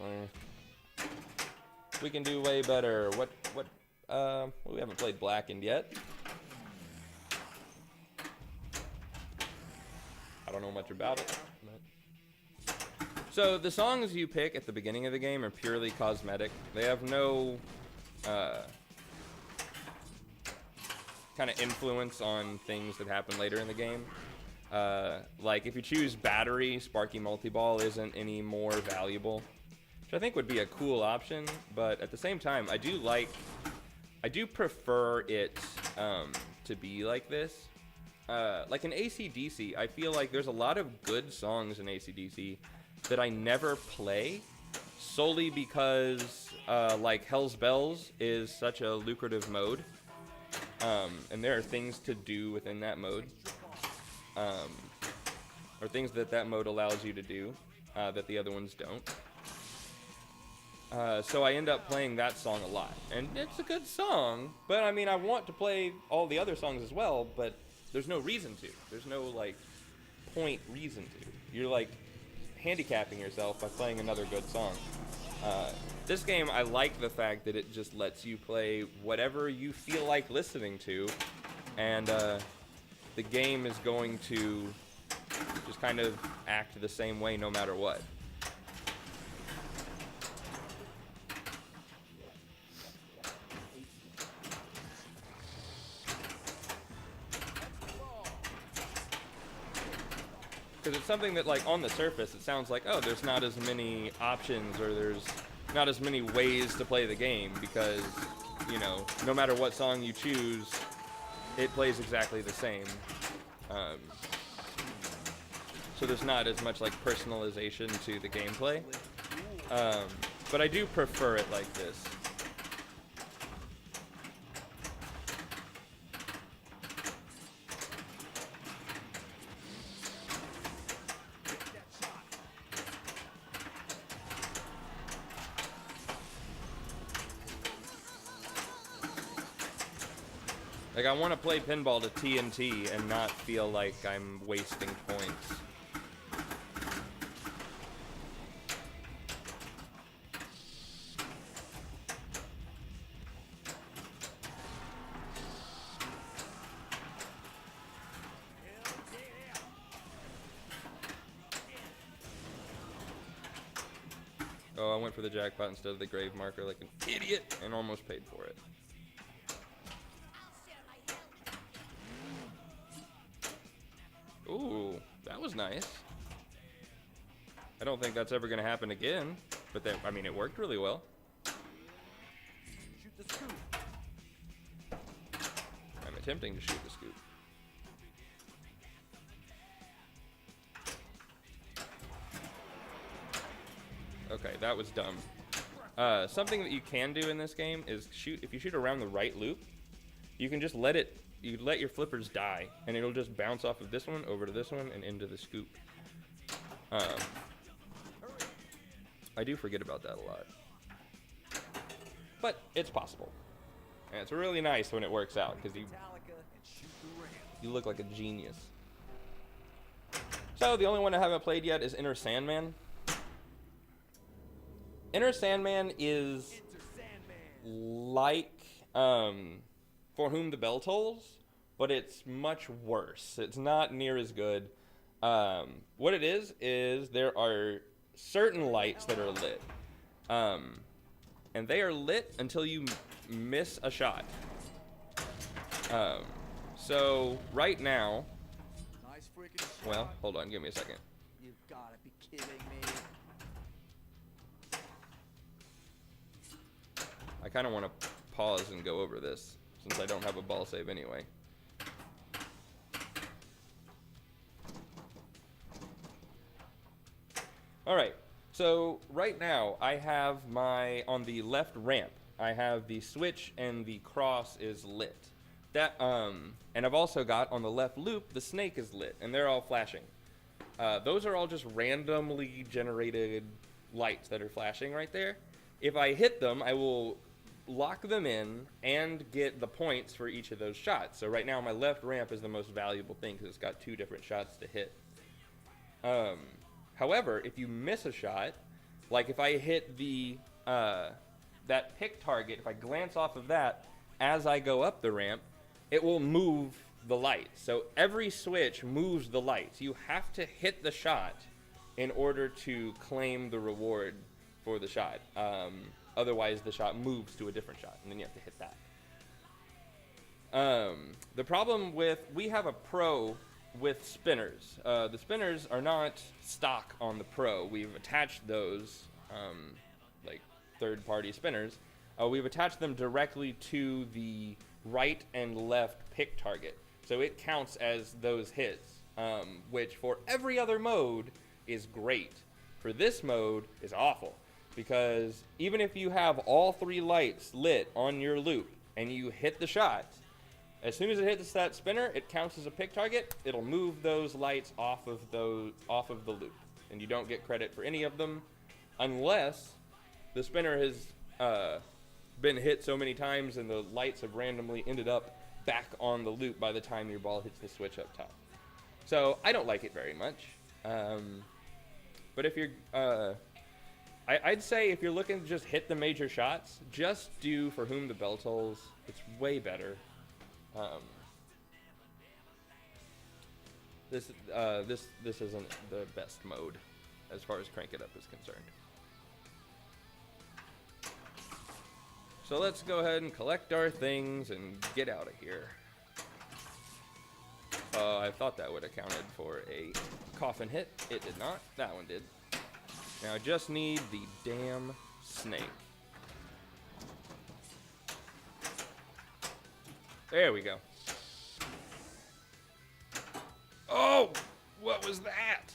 we can do way better. We haven't played Blackened yet. I don't know much about it. So the songs you pick at the beginning of the game are purely cosmetic. They have no kind of influence on things that happen later in the game. Like if you choose Battery, Sparky Multiball isn't any more valuable, which I think would be a cool option. But at the same time, I do prefer it to be like this. Like in AC/DC, I feel like there's a lot of good songs in AC/DC that I never play solely because like Hell's Bells is such a lucrative mode, and there are things to do within that mode, or things that mode allows you to do that the other ones don't. So I end up playing that song a lot, and it's a good song, but I mean I want to play all the other songs as well, but there's no reason to. There's no like point reason to. You're like handicapping yourself by playing another good song. This game, I like the fact that it just lets you play whatever you feel like listening to, and the game is going to just kind of act the same way no matter what. Because it's something that, like, on the surface, it sounds like, oh, there's not as many options, or there's not as many ways to play the game, because, you know, no matter what song you choose, it plays exactly the same. So there's not as much, like, personalization to the gameplay. But I do prefer it like this. Like, I want to play pinball to TNT and not feel like I'm wasting points. Oh, I went for the jackpot instead of the grave marker like an idiot and almost paid for it. Ooh, that was nice. I don't think that's ever going to happen again, but I mean, it worked really well. Shoot the scoop. I'm attempting to shoot the scoop. Okay, that was dumb. Something that you can do in this game is if you shoot around the right loop, you can just let your flippers die, and it'll just bounce off of this one over to this one and into the scoop. I do forget about that a lot, but it's possible, and it's really nice when it works out because you look like a genius. So the only one I haven't played yet is Enter Sandman. Enter Sandman is like For Whom the Bell Tolls, but it's much worse. It's not near as good. What it is there are certain lights that are lit. And they are lit until you miss a shot. So right now, Nice freaking shot. well, hold on, give me a second. You've got to be kidding me. kind of want to pause and go over this since I don't have a ball save anyway. All right, so right now I have on the left ramp, I have the switch and the cross is lit. And I've also got on the left loop, the snake is lit, and they're all flashing. Those are all just randomly generated lights that are flashing right there. If I hit them, I will lock them in and get the points for each of those shots. So right now my left ramp is the most valuable thing because it's got 2 different shots to hit. However, if you miss a shot, like if I hit that pick target, if I glance off of that as I go up the ramp, it will move the lights. So every switch moves the lights. You have to hit the shot in order to claim the reward for the shot. Otherwise, the shot moves to a different shot, and then you have to hit that. The problem we have a Pro with spinners. The spinners are not stock on the Pro. We've attached those, like third-party spinners. We've attached them directly to the right and left pick target. So it counts as those hits, which for every other mode is great. For this mode is awful, because even if you have all 3 lights lit on your loop and you hit the shot, as soon as it hits that spinner, it counts as a pick target. It'll move those lights off of the loop, and you don't get credit for any of them unless the spinner has been hit so many times and the lights have randomly ended up back on the loop by the time your ball hits the switch up top. So I don't like it very much. But if you're, I'd say if you're looking to just hit the major shots, just do For Whom the Bell Tolls. It's way better. This isn't the best mode as far as Crank It Up is concerned. So let's go ahead and collect our things and get out of here. I thought that would have counted for a coffin hit. It did not. That one did. Now I just need the damn snake. There we go. Oh! What was that?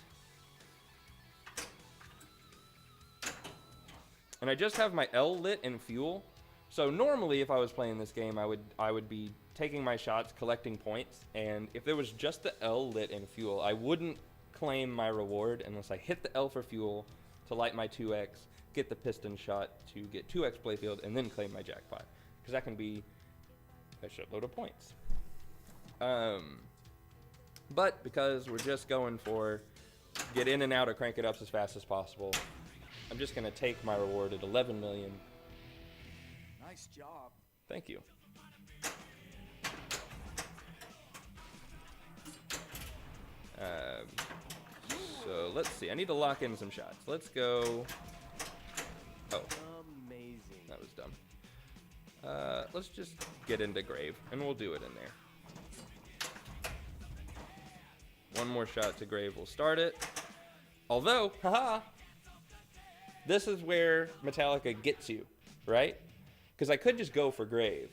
And I just have my L lit in fuel. So normally if I was playing this game, I would be taking my shots, collecting points, and if there was just the L lit in fuel, I wouldn't claim my reward unless I hit the L for fuel to light my 2x, get the piston shot to get 2x playfield, and then claim my jackpot. Because that can be a shitload of points. But because we're just going for get in and out of Crank It Ups as fast as possible, I'm just going to take my reward at 11 million. Nice job. Thank you. So let's see. I need to lock in some shots. Let's go. Oh. Amazing. That was dumb. Let's just get into Grave, and we'll do it in there. One more shot to Grave will start it. Although, haha, this is where Metallica gets you, right? Because I could just go for Grave,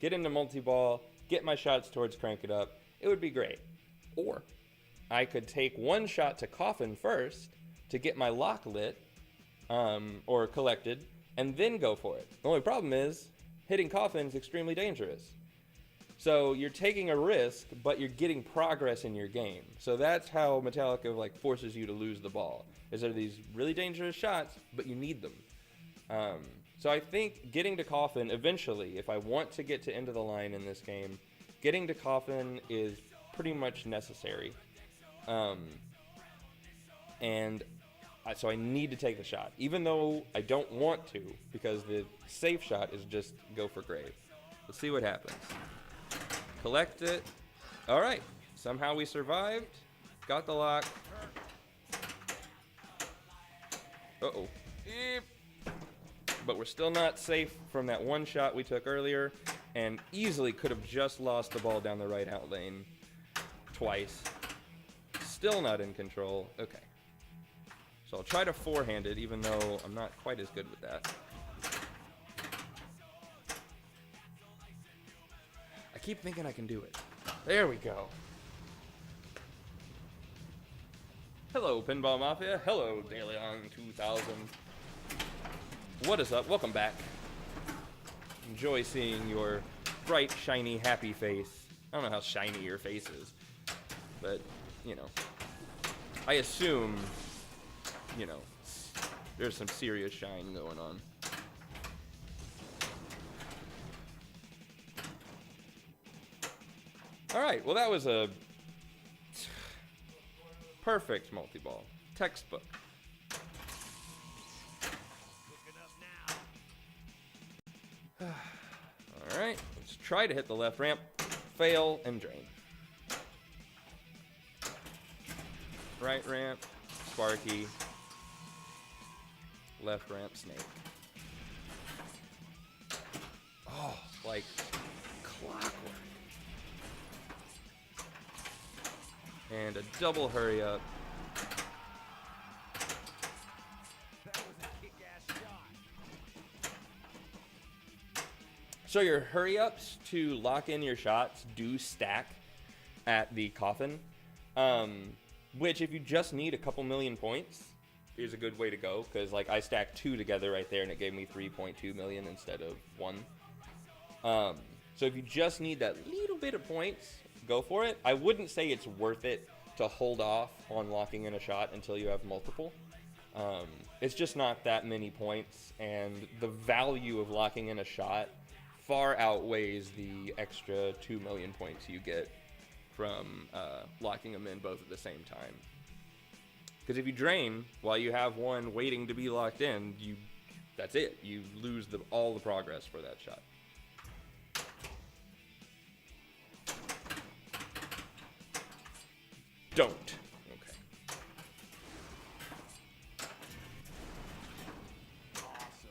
get into multi-ball, get my shots towards Crank It Up. It would be great. Or I could take one shot to Coffin first to get my lock lit, or collected, and then go for it. The only problem is hitting Coffin is extremely dangerous. So you're taking a risk, but you're getting progress in your game. So that's how Metallica like forces you to lose the ball. Is there these really dangerous shots, but you need them. So I think getting to Coffin eventually, if I want to get to end of the line in this game, getting to Coffin is pretty much necessary. So I need to take the shot, even though I don't want to, because the safe shot is just go for Grave. Let's see what happens. Collect it. All right. Somehow we survived. Got the lock. Uh-oh. But we're still not safe from that one shot we took earlier, and easily could have just lost the ball down the right out lane twice. Still not in control. Okay. So I'll try to forehand it, even though I'm not quite as good with that. keep thinking I can do it. There we go. Hello, Pinball Mafia. Hello, DeLeon 2000. What is up? Welcome back. Enjoy seeing your bright, shiny, happy face. I don't know how shiny your face is, but, you know, I assume, you know, there's some serious shine going on. Alright, well that was a perfect multi-ball. Textbook. Alright, let's try to hit the left ramp. Fail and drain. Right ramp, Sparky. Left ramp, Snake. Oh, like clockwork. And a double hurry up. That was a kick-ass shot. So your hurry ups to lock in your shots do stack at the coffin, which if you just need a couple million points is a good way to go, because like I stacked 2 together right there and it gave me 3.2 million instead of 1. So if you just need that little bit of points, go for it. I wouldn't say it's worth it to hold off on locking in a shot until you have multiple. It's just not that many points, and the value of locking in a shot far outweighs the extra 2 million points you get from locking them in both at the same time. Because if you drain while you have one waiting to be locked in, that's it. You lose all the progress for that shot. Don't. Okay. Awesome.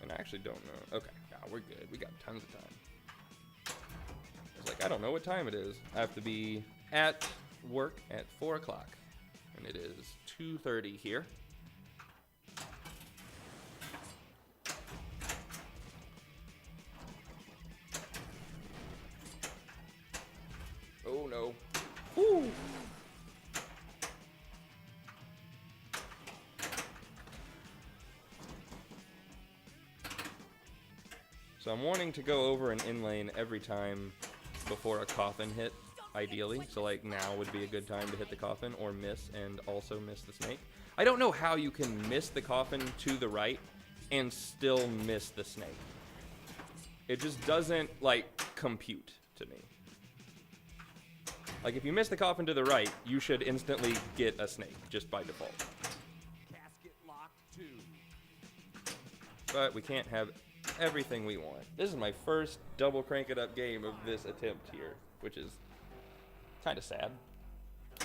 And I actually don't know. Okay, nah, we're good. We got tons of time. I was like, I don't know what time it is. I have to be at work at 4 o'clock. And it is 2:30 here. Oh no. Woo! So I'm wanting to go over an in lane every time before a coffin hit, ideally. So like now would be a good time to hit the coffin or miss and also miss the snake. I don't know how you can miss the coffin to the right and still miss the snake. It just doesn't like compute to me. Like if you miss the coffin to the right, you should instantly get a snake just by default. Casket lock 2. But we can't have everything we want. This is my first double crank it up game of this attempt here, which is kind of sad.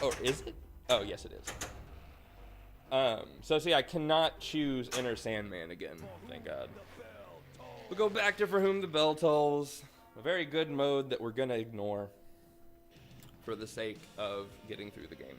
Or is it? Oh, yes it is. So see, I cannot choose Inner Sandman again, thank God. We'll go back to For Whom the Bell Tolls. A very good mode that we're gonna ignore for the sake of getting through the game.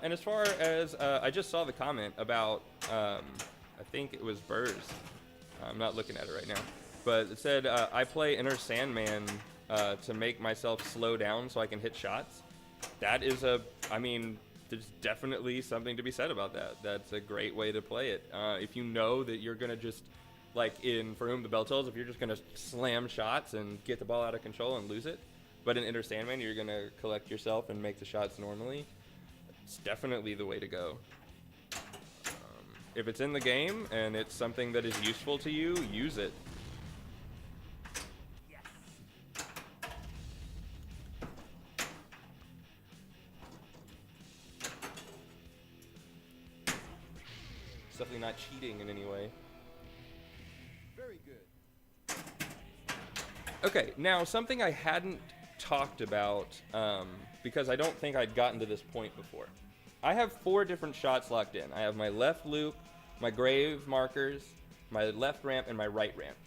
And as far as, I just saw the comment about, I think it was Burrs. I'm not looking at it right now. But it said, I play Inner Sandman to make myself slow down so I can hit shots. That is I mean, there's definitely something to be said about that. That's a great way to play it. If you know that you're going to just, like in For Whom the Bell Tolls, if you're just going to slam shots and get the ball out of control and lose it. But in Inner Sandman, you're going to collect yourself and make the shots normally. It's definitely the way to go. If it's in the game and it's something that is useful to you, use it. Yes. It's definitely not cheating in any way. Very good. Okay, now something I hadn't talked about, because I don't think I'd gotten to this point before. I have 4 different shots locked in. I have my left loop, my grave markers, my left ramp, and my right ramp.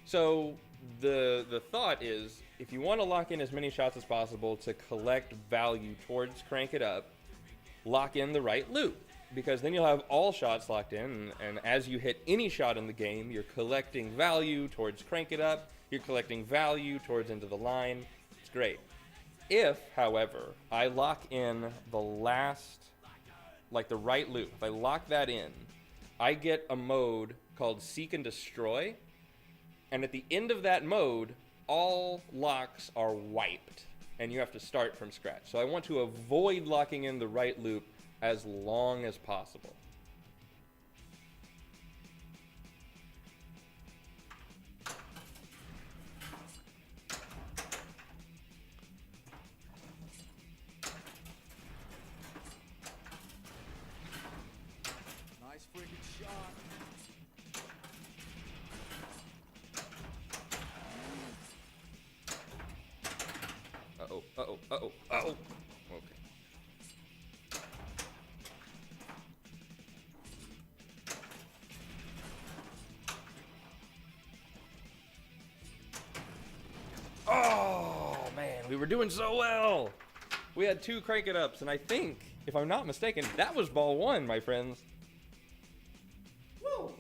So the thought is, if you want to lock in as many shots as possible to collect value towards Crank It Up, lock in the right loop. Because then you'll have all shots locked in, and as you hit any shot in the game, you're collecting value towards Crank It Up, you're collecting value towards Into the Line. It's great. If, however, I lock in the last, like the right loop, if I lock that in, I get a mode called Seek and Destroy, and at the end of that mode, all locks are wiped, and you have to start from scratch. So I want to avoid locking in the right loop as long as possible. Nice freaking shot. Uh-oh, uh-oh, uh-oh, uh-oh. Okay. Oh, man, we were doing so well. We had 2 Crank It Ups, and I think, if I'm not mistaken, that was ball 1, my friends. Woo! All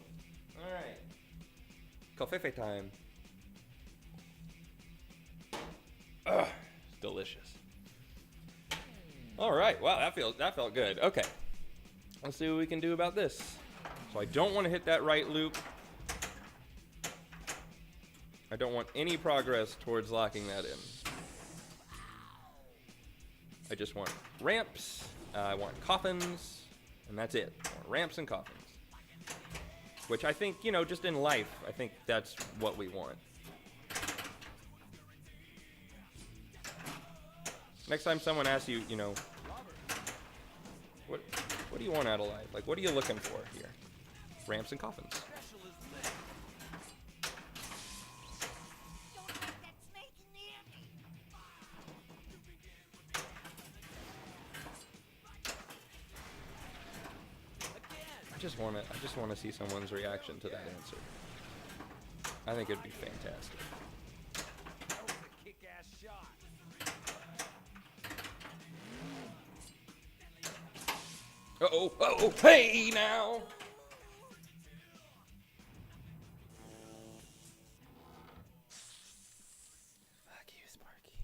right. Covfefe time. Ugh, it's delicious. All right, wow, that felt good. Okay, let's see what we can do about this. So I don't want to hit that right loop. I don't want any progress towards locking that in. I just want ramps, I want coffins, and that's it. I want ramps and coffins. Which I think, you know, just in life, I think that's what we want. Next time someone asks you, you know, what do you want out of life? Like, what are you looking for here? Ramps and coffins. I just want to see someone's reaction to that answer. I think it'd be fantastic. That was a kick-ass shot. Uh-oh, uh-oh, hey now! Fuck you, Sparky.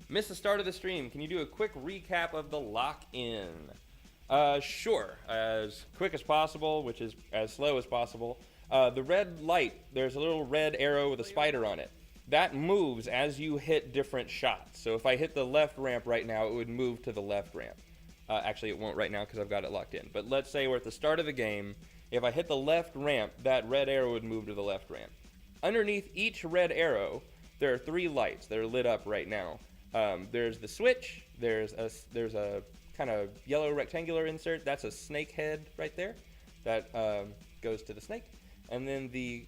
Missed the start of the stream. Can you do a quick recap of the lock-in? Sure. As quick as possible, which is as slow as possible. The red light, there's a little red arrow with a spider on it. That moves as you hit different shots. So if I hit the left ramp right now, it would move to the left ramp. Actually, it won't right now because I've got it locked in. But let's say we're at the start of the game. If I hit the left ramp, that red arrow would move to the left ramp. Underneath each red arrow, there are 3 lights that are lit up right now. There's the switch, there's a kind of yellow rectangular insert, that's a snake head right there, that goes to the snake, and then the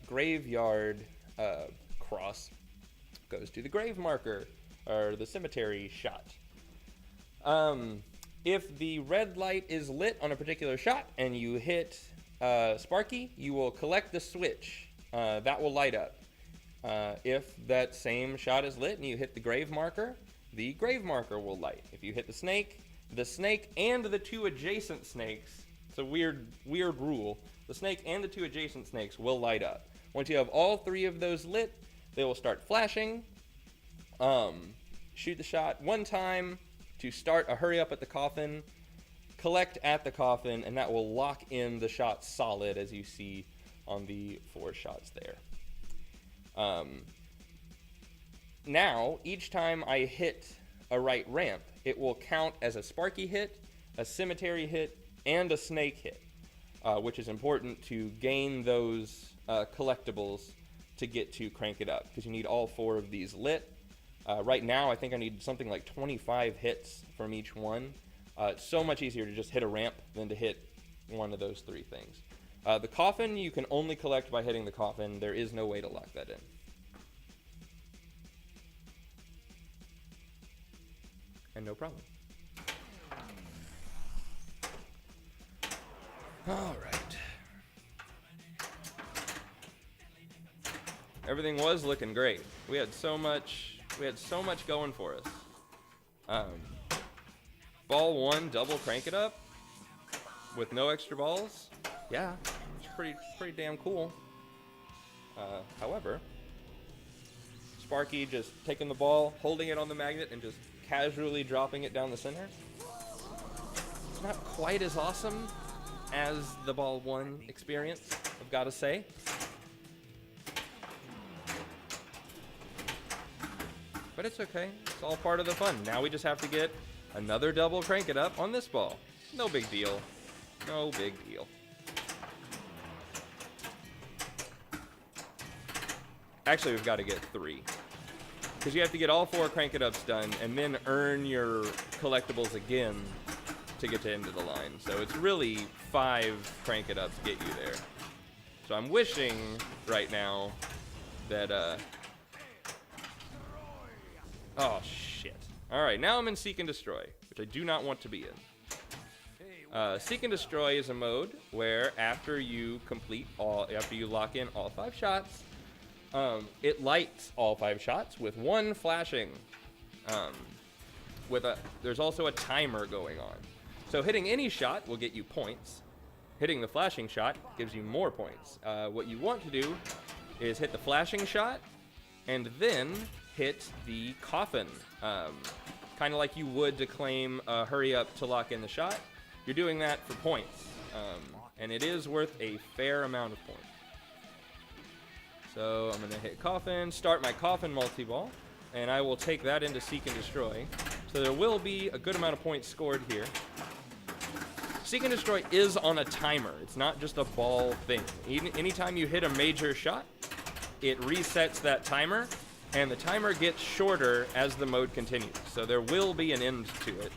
graveyard cross goes to the grave marker, or the cemetery shot. If the red light is lit on a particular shot, and you hit Sparky, you will collect the switch, that will light up. If that same shot is lit and you hit the grave marker will light. If you hit the snake and the 2 adjacent snakes, it's a weird rule, the snake and the 2 adjacent snakes will light up. Once you have all 3 of those lit, they will start flashing. Shoot the shot 1 time to start a hurry up at the coffin, collect at the coffin, and that will lock in the shot solid, as you see on the 4 shots there. Now, each time I hit a right ramp, it will count as a Sparky hit, a cemetery hit, and a snake hit, which is important to gain those collectibles to get to Crank It Up, because you need all 4 of these lit. Right now, I think I need something like 25 hits from each one. It's so much easier to just hit a ramp than to hit one of those 3 things. The coffin, you can only collect by hitting the coffin. There is no way to lock that in. And no problem. All right. Everything was looking great. We had so much going for us. Ball 1, double crank it up with no extra balls. Yeah, it's pretty damn cool. However, Sparky just taking the ball, holding it on the magnet, and just casually dropping it down the center. It's not quite as awesome as the ball 1 experience, I've got to say. But it's okay. It's all part of the fun. Now we just have to get another double crank it up on this ball. No big deal. No big deal. Actually, we've got to get 3. Because you have to get all 4 crank it ups done and then earn your collectibles again to get to end of the line. So it's really 5 crank it ups get you there. So I'm wishing right now that, oh, shit. Alright, now I'm in Seek and Destroy, which I do not want to be in. Seek and Destroy is a mode where after you lock in all 5 shots, it lights all 5 shots with 1 flashing. There's also a timer going on. So hitting any shot will get you points. Hitting the flashing shot gives you more points. What you want to do is hit the flashing shot and then hit the coffin. Kind of like you would to claim a hurry up to lock in the shot. You're doing that for points. And it is worth a fair amount of points. So I'm going to hit coffin, start my coffin multi-ball, and I will take that into Seek and Destroy. So there will be a good amount of points scored here. Seek and Destroy is on a timer. It's not just a ball thing. Anytime you hit a major shot, it resets that timer, and the timer gets shorter as the mode continues. So there will be an end to it.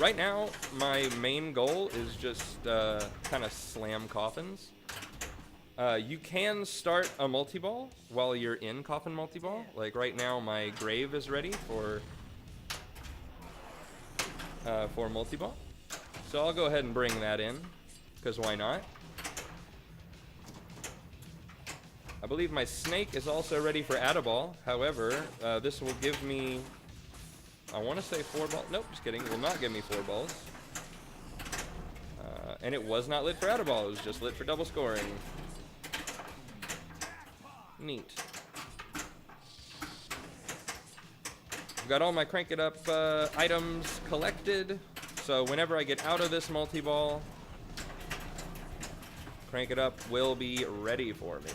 Right now, my main goal is just kind of slam coffins. You can start a multi-ball while you're in coffin multi-ball. Like right now, my grave is ready for multi-ball. So I'll go ahead and bring that in, because why not? I believe my snake is also ready for add-a-ball. However, this will give me, I want to say 4 balls. Nope, just kidding. It will not give me 4 balls. And it was not lit for add-a-ball. It was just lit for double scoring. Neat. I've got all my crank it up items collected. So whenever I get out of this multi-ball, crank it up will be ready for me.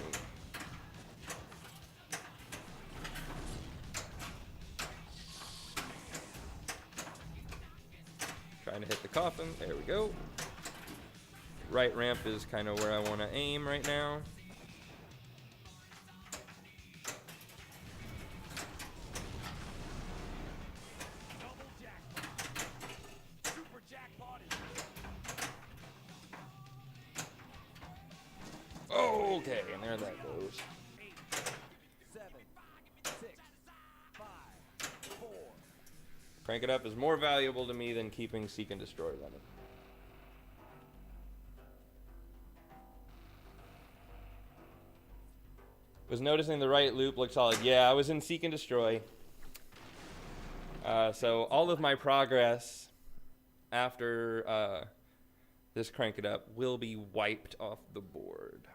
Trying to hit the coffin. There we go. Right ramp is kind of where I want to aim right now. Okay, and there that goes. 7, 6, 5, 4. Crank it up is more valuable to me than keeping Seek and Destroy running. Was noticing the right loop looked solid. Yeah, I was in Seek and Destroy. So all of my progress after this crank it up will be wiped off the board.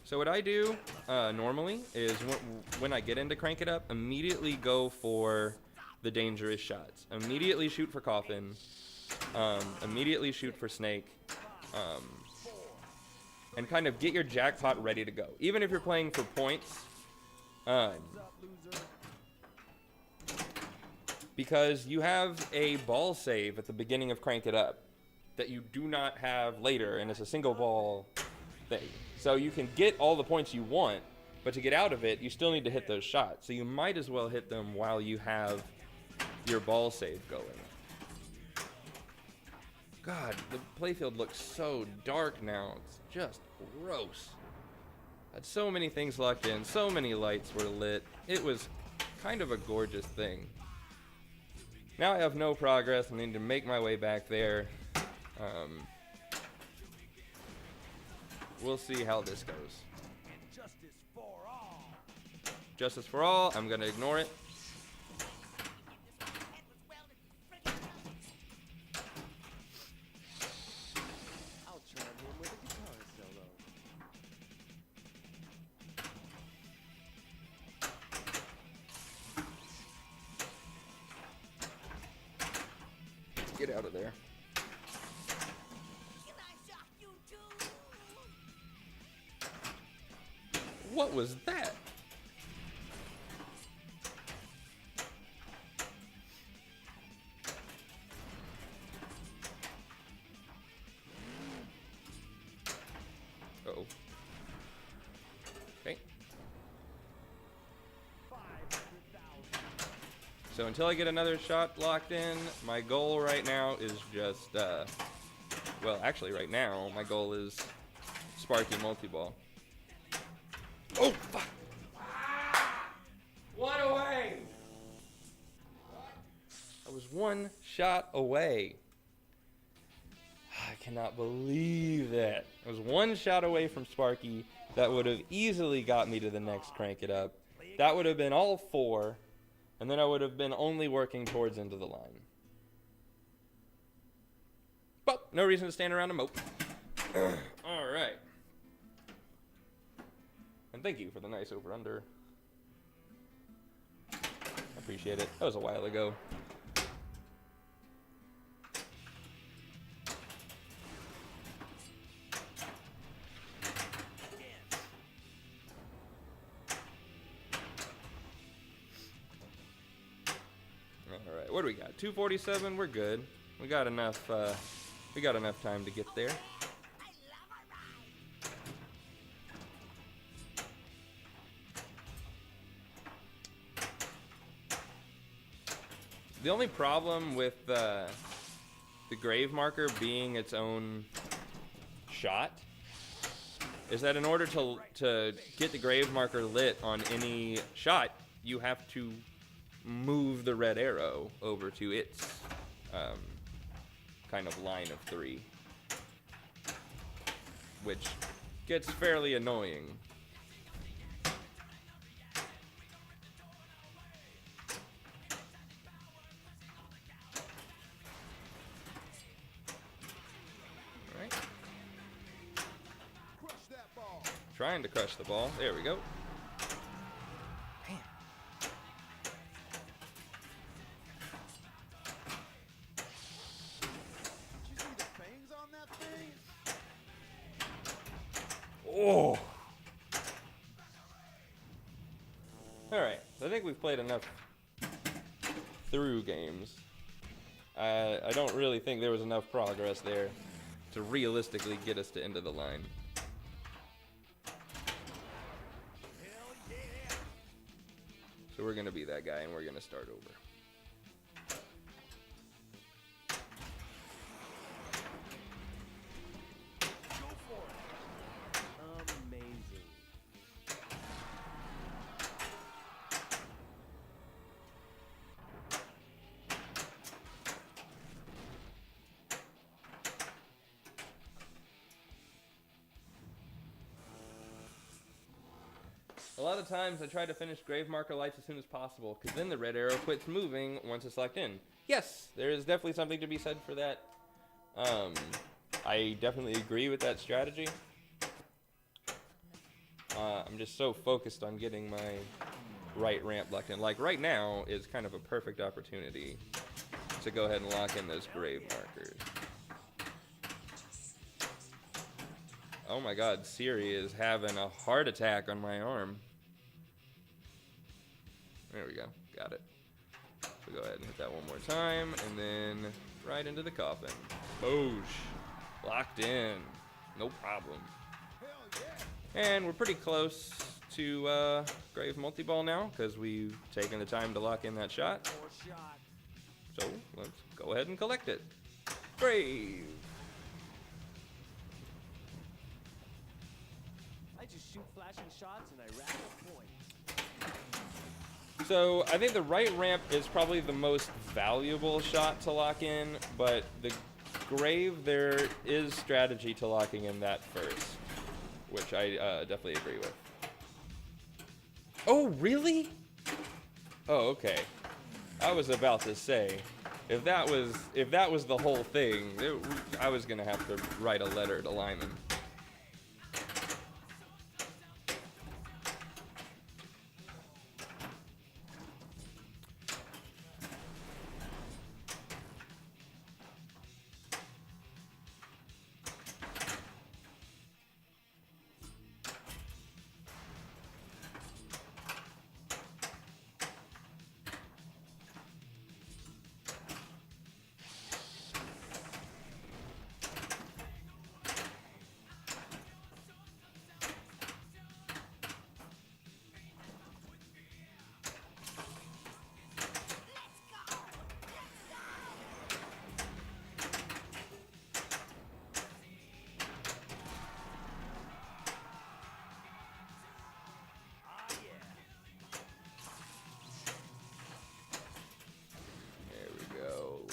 So what I do normally is when I get into crank it up, immediately go for the dangerous shots. Immediately shoot for coffin. Immediately shoot for snake. And kind of get your jackpot ready to go. Even if you're playing for points, Because you have a ball save at the beginning of Crank It Up that you do not have later, and it's a single ball thing. So you can get all the points you want, but to get out of it, you still need to hit those shots. So you might as well hit them while you have your ball save going. God, the playfield looks so dark now. It's just gross. Had so many things locked in, so many lights were lit. It was kind of a gorgeous thing. Now I have no progress. I need to make my way back there. We'll see how this goes. Justice for all. Justice for all. I'm going to ignore it. I'll charm him with a guitar solo. Get out of there. What was that? Uh-oh. Okay. 500,000. So until I get another shot locked in, my goal right now is just, well, actually right now, my goal is Sparky multi-ball. Oh, fuck! One away! I was one shot away. I cannot believe that. I was one shot away from Sparky. That would have easily got me to the next Crank It Up. That would have been all 4. And then I would have been only working towards into the line. But no reason to stand around and mope. Alright. And thank you for the nice over-under. I appreciate it. That was a while ago. Alright, what do we got? 247, we're good. We got enough time to get there. The only problem with the grave marker being its own shot is that in order to get the grave marker lit on any shot, you have to move the red arrow over to its kind of line of 3, which gets fairly annoying. Trying to crush the ball. There we go. Man. Did you see the fangs on that thing? Oh. Alright, I think we've played enough through games. I don't really think there was enough progress there to realistically get us to end of the line. So we're going to be that guy, and we're going to start over. Go for it. Amazing. A lot of times I try to finish grave marker lights as soon as possible, because then the red arrow quits moving once it's locked in. Yes, there is definitely something to be said for that. I definitely agree with that strategy. I'm just so focused on getting my right ramp locked in. Like right now is kind of a perfect opportunity to go ahead and lock in those grave markers. Oh my god, Siri is having a heart attack on my arm. There we go. Got it. So go ahead and hit that one more time, and then right into the coffin. Boosh. Locked in. No problem. And we're pretty close to Grave multi-ball now, because we've taken the time to lock in that shot. So let's go ahead and collect it. Grave. I just shoot flashing shots and I rack a point. So I think the right ramp is probably the most valuable shot to lock in, but the Grave, there is strategy to locking in that first, which I definitely agree with. Oh, really? Oh, okay. I was about to say, if that was the whole thing, I was gonna have to write a letter to Lyman.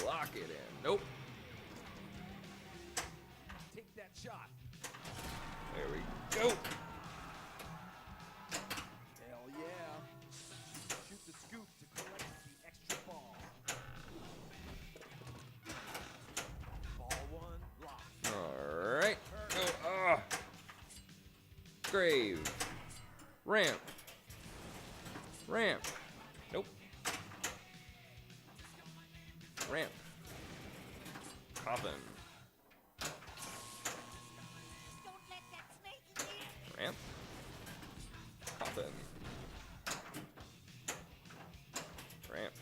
Lock it in. Nope. Take that shot. There we go. Hell yeah. Shoot the scoop to collect the extra ball. Ball one, lock. Alright. Oh, Grave. Ramp. Ramp. Nope. Ramp. Coffin. Don't let that snake in. Ramp. Coffin. Ramp.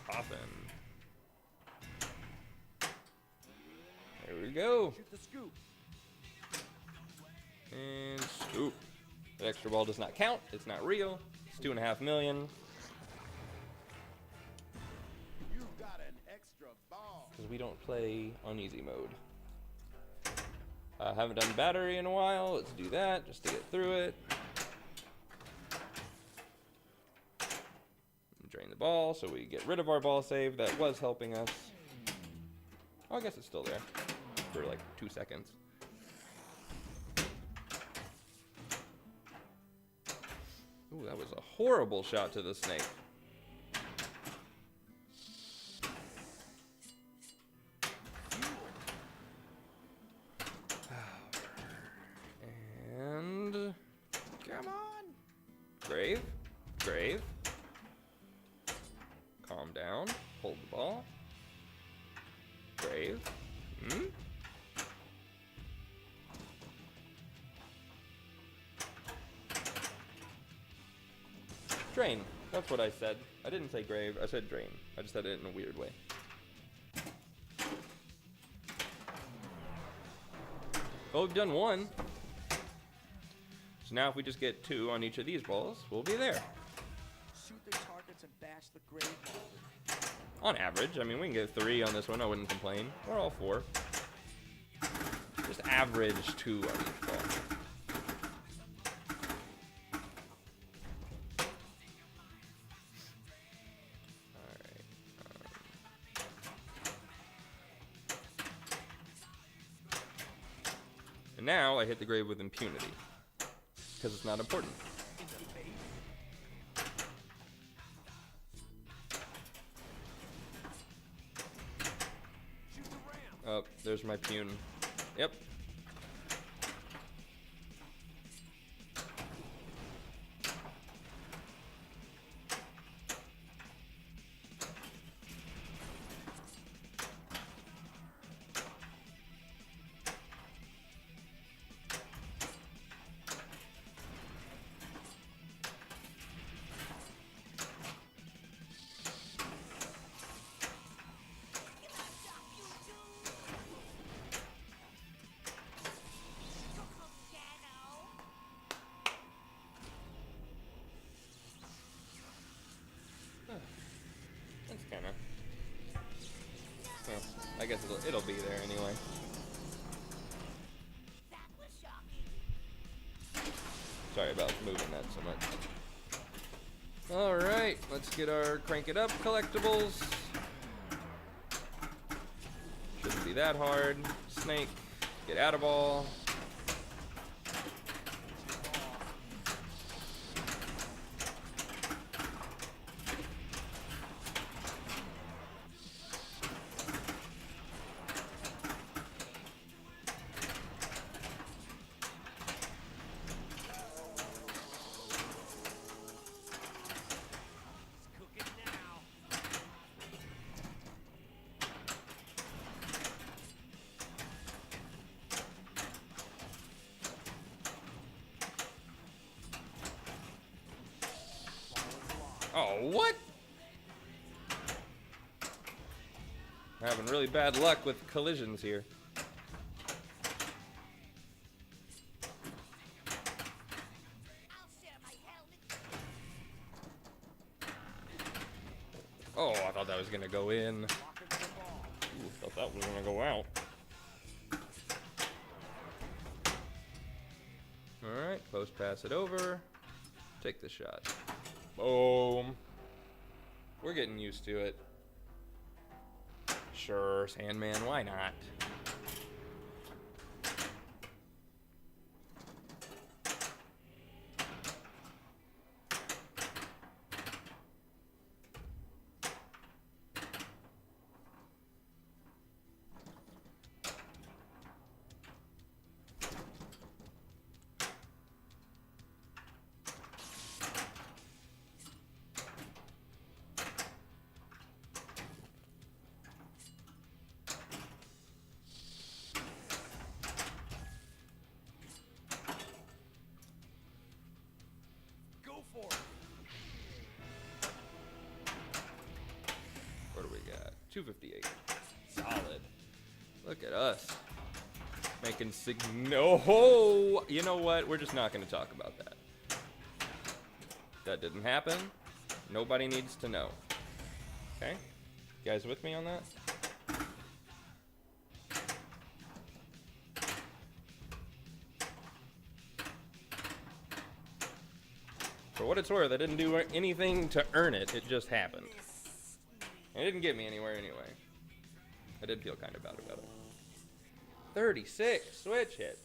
Coffin. There we go. Shoot the scoop. And scoop. That extra ball does not count. It's not real. It's 2.5 million. You got an extra ball. Because we don't play on easy mode. Haven't done battery in a while. Let's do that just to get through it. Drain the ball so we get rid of our ball save. That was helping us. Oh, I guess it's still there for like 2 seconds. Ooh, that was a horrible shot to the snake. And come on. Grave. Grave. Calm down. Hold the ball. Grave. Drain. That's what I said. I didn't say grave. I said drain. I just said it in a weird way. Well, we've done one. So now if we just get 2 on each of these balls, we'll be there. Shoot the targets and bash the grave ball. On average. I mean, we can get 3 on this one. I wouldn't complain. Or all 4. Just average 2 on each ball. And now I hit the grave with impunity. Because it's not important. In the face. Shoot the ramp. Oh, there's my pune. Yep. guess it'll be there anyway. That was shocking. Sorry about moving that so much. All right, let's get our crank it up collectibles. Shouldn't be that hard. Snake, get out of ball. Cooking now. Oh, what? Having really bad luck with collisions here. I'll share my helmet. Oh, I thought that was gonna go in. Walking the ball. Ooh, thought that was gonna go out. Alright, post pass it over. Take the shot. Boom. We're getting used to it. Sure, Sandman, why not? Go for it. What do we got? 258. Solid. Look at us. Making no. You know what? We're just not going to talk about that. That didn't happen. Nobody needs to know. Okay? You guys with me on that? For what it's worth, I didn't do anything to earn it. It just happened. It didn't get me anywhere anyway. I did feel kind of bad about it. 36 switch hits.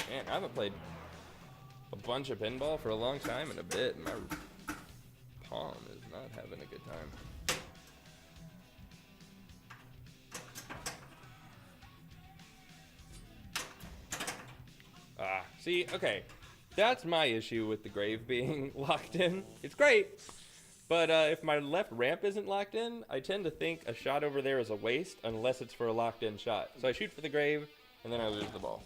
Man, I haven't played a bunch of pinball for a long time in a bit. My palm is not having a good time. See, okay. That's my issue with the grave being locked in. It's great, but if my left ramp isn't locked in, I tend to think a shot over there is a waste unless it's for a locked in shot. So I shoot for the grave, and then I lose the ball.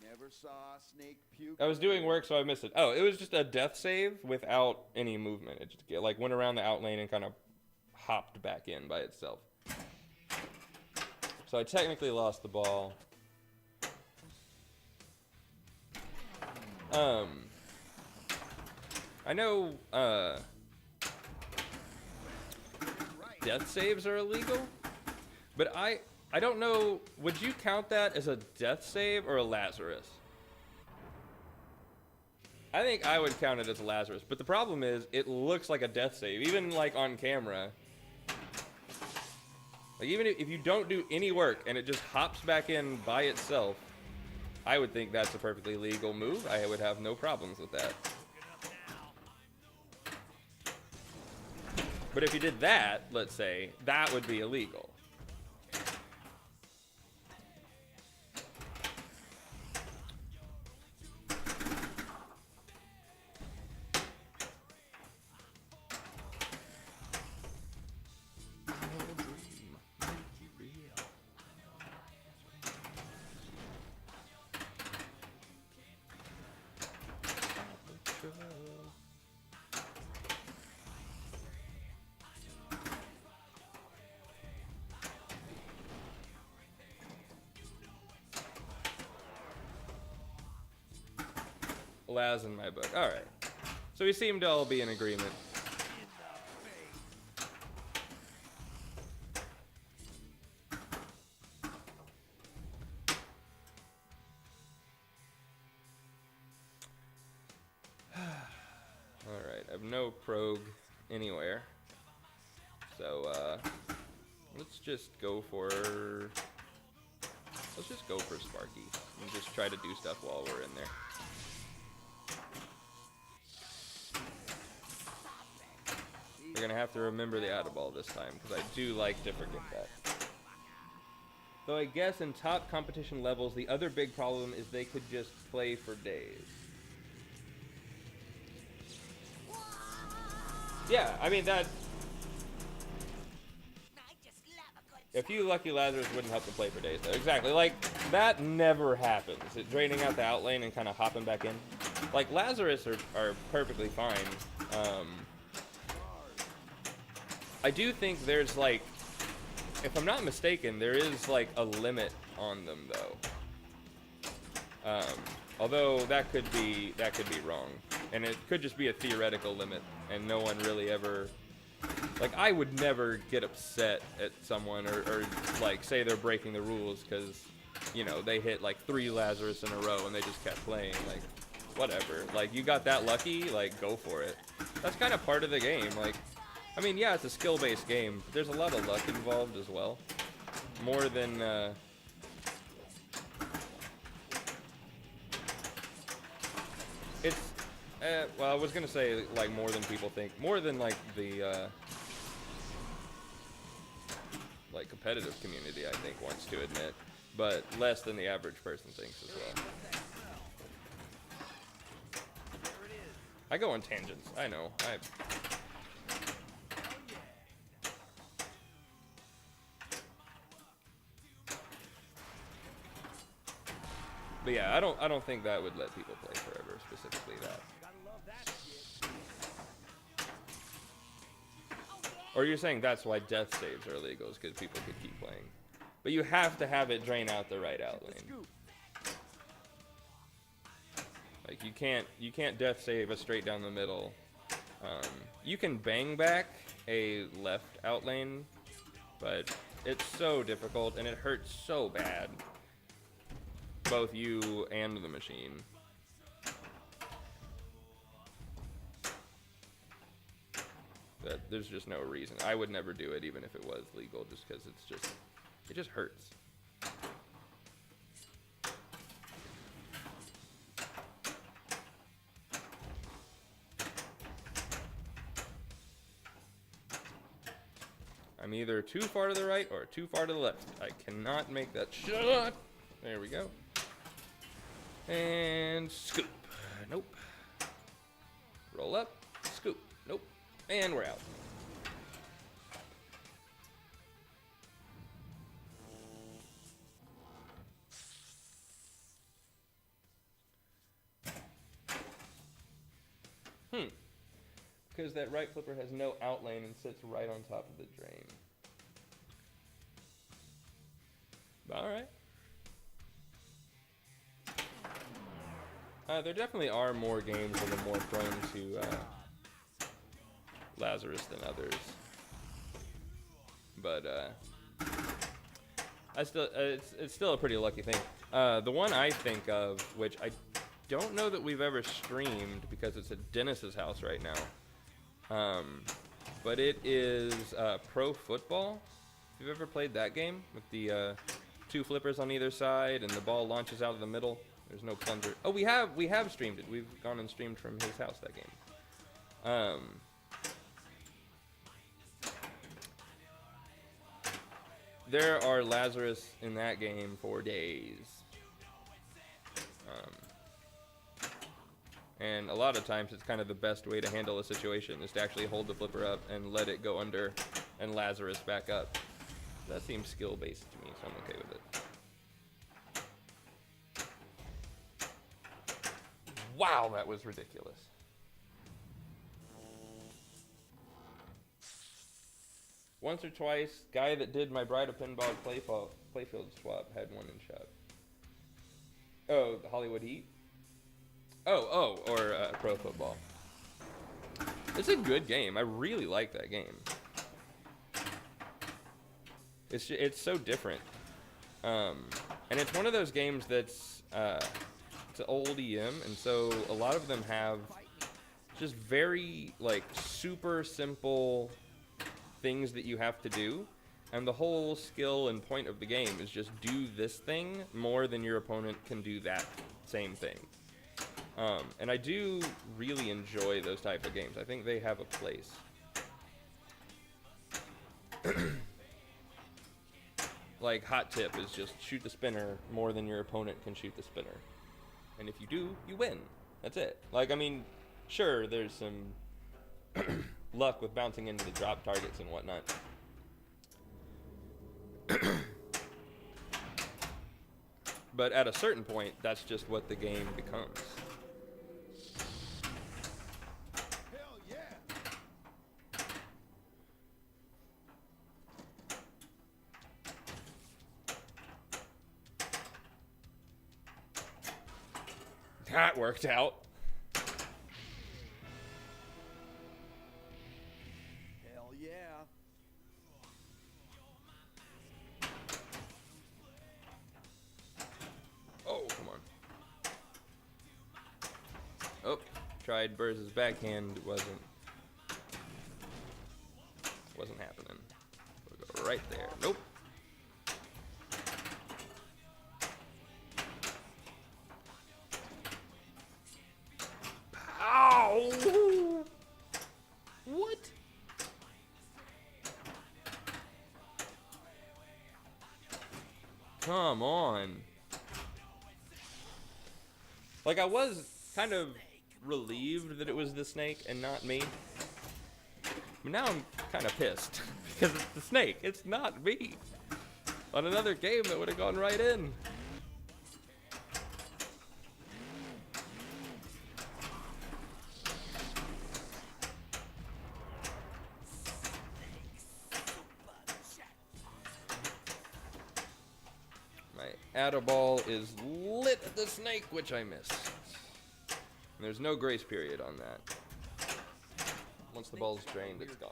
Never saw a snake puke. I was doing work, so I missed it. Oh, it was just a death save without any movement. It just like went around the out lane and kind of hopped back in by itself. So I technically lost the ball. I know, death saves are illegal, but I don't know, would you count that as a death save or a Lazarus? I think I would count it as a Lazarus, but the problem is, it looks like a death save, even like on camera. Like even if you don't do any work and it just hops back in by itself, I would think that's a perfectly legal move. I would have no problems with that. But if you did that, let's say, that would be illegal. Laz in my book. All right. So we seem to all be in agreement. no prog anywhere. So let's just go for Sparky and just try to do stuff while we're in there. We're gonna have to remember the out of ball this time because I do like to forget that. Though I guess in top competition levels, the other big problem is they could just play for days. Yeah, I mean that. I just love a good A few lucky Lazarus wouldn't help them play for days, though. Exactly. Like, that never happens. It draining out the out lane and kind of hopping back in. Like, Lazarus are perfectly fine. I do think there's, like, if I'm not mistaken, there is, like, a limit on them, though. Although that could be wrong. And it could just be a theoretical limit, and no one really ever... Like, I would never get upset at someone or like, say they're breaking the rules because, you know, they hit, like, 3 Lazarus in a row and they just kept playing. Like, whatever. Like, you got that lucky, like, go for it. That's kind of part of the game. Like, I mean, yeah, it's a skill-based game, but there's a lot of luck involved as well. More than, it's... well, I was gonna say, like, more than people think. More than, like, the, like, competitive community, I think, wants to admit. But less than the average person thinks as well. I go on tangents, I know. But yeah, I don't think that would let people play forever, specifically that. Or you're saying that's why death saves are illegal, is because people could keep playing. But you have to have it drain out the right out lane. Like, you can't death save a straight down the middle. You can bang back a left out lane, but it's so difficult and it hurts so bad. Both you and the machine. That there's just no reason. I would never do it even if it was legal, just because it just hurts. I'm either too far to the right or too far to the left. I cannot make that shot. There we go. And scoop. Nope. Roll up. Scoop. Nope. And we're out. Because that right flipper has no out lane and sits right on top of the drain. Alright. There definitely are more games that are more prone to Lazarus than others. But it's still a pretty lucky thing. The one I think of, which I don't know that we've ever streamed because it's at Dennis's house right now. But it is Pro Football. If you've ever played that game with the 2 flippers on either side and the ball launches out of the middle. There's no plunger. Oh, we have streamed it. We've gone and streamed from his house that game. There are Lazarus in that game for days. And a lot of times it's kind of the best way to handle a situation is to actually hold the flipper up and let it go under and Lazarus back up. That seems skill-based to me, so I'm okay with it. Wow, that was ridiculous. Once or twice, guy that did my Bride of Pinball playfield swap had one in shop. Oh, the Hollywood Heat? Oh, or Pro Football. It's a good game. I really like that game. It's so different. And it's one of those games that's it's an old EM, and so a lot of them have Just very, like, super simple things that you have to do. And the whole skill and point of the game is just do this thing more than your opponent can do that same thing. And I do really enjoy those type of games. I think they have a place. Like, hot tip is just shoot the spinner more than your opponent can shoot the spinner. And if you do, you win. That's it. Like, I mean, sure, there's some luck with bouncing into the drop targets and whatnot. But at a certain point, that's just what the game becomes. Hell yeah! That worked out. Hell yeah! Oh, come on. Oh, tried Burz's backhand. Wasn't happening. We'll go right there. Nope. Ow! What? Come on. Like, I was kind of relieved that it was the snake and not me. But now I'm kind of pissed. Because it's the snake. It's not me. On another game, that would have gone right in. My Add-a-ball is lit at the snake, which I missed. And there's no grace period on that. Once the ball's drained, it's gone.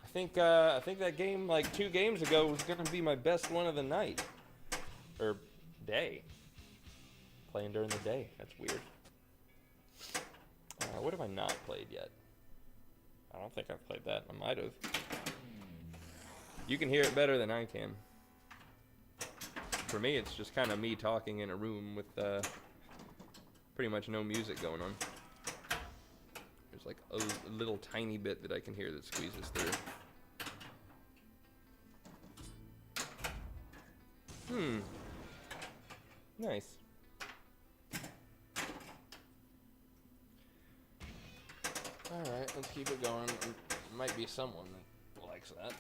I think that game, like 2 games ago, was gonna be my best one of the night. Or day. Playing during the day. That's weird. What have I not played yet? I don't think I've played that. I might have. You can hear it better than I can. For me, it's just kind of me talking in a room with pretty much no music going on. There's like a little tiny bit that I can hear that squeezes through. Nice. Alright, let's keep it going. There might be someone that likes that.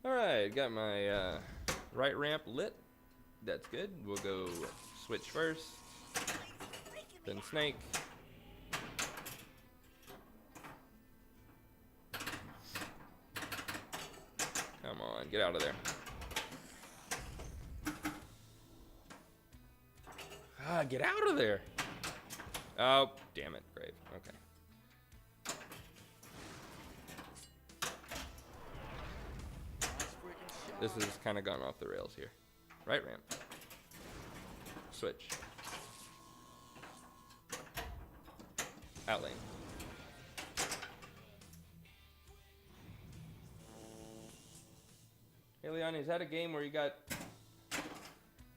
Alright, got my right ramp lit. That's good. We'll go switch first. Then snake. Come on, get out of there. Ah, get out of there. Oh, damn it, Grave. Okay. This has kind of gone off the rails here. Right ramp. Switch. Out lane. Hey, Leon, is that a game where you got...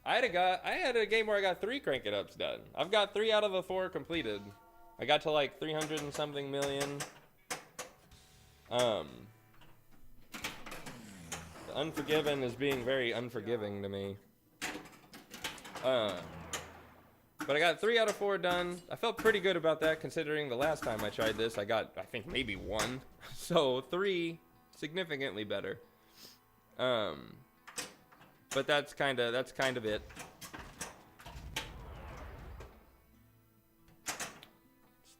I had a game where I got 3 crank it ups done. I've got 3 out of the 4 completed. I got to like 300 and something million. The Unforgiven is being very unforgiving to me. But I got 3 out of 4 done. I felt pretty good about that considering the last time I tried this, I got, I think, maybe 1. So 3, significantly better. But that's kind of it. It's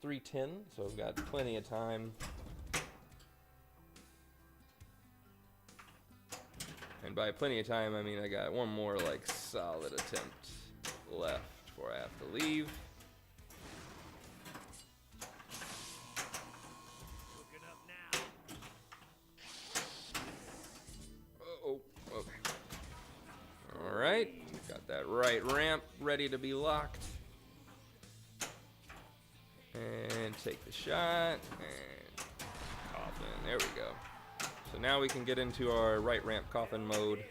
3:10, so I've got plenty of time. And by plenty of time, I mean I got one more like solid attempt left before I have to leave. Looking up now. Oh, okay. that right ramp ready to be locked. And take the shot. And coffin. There we go. So now we can get into our right ramp coffin mode.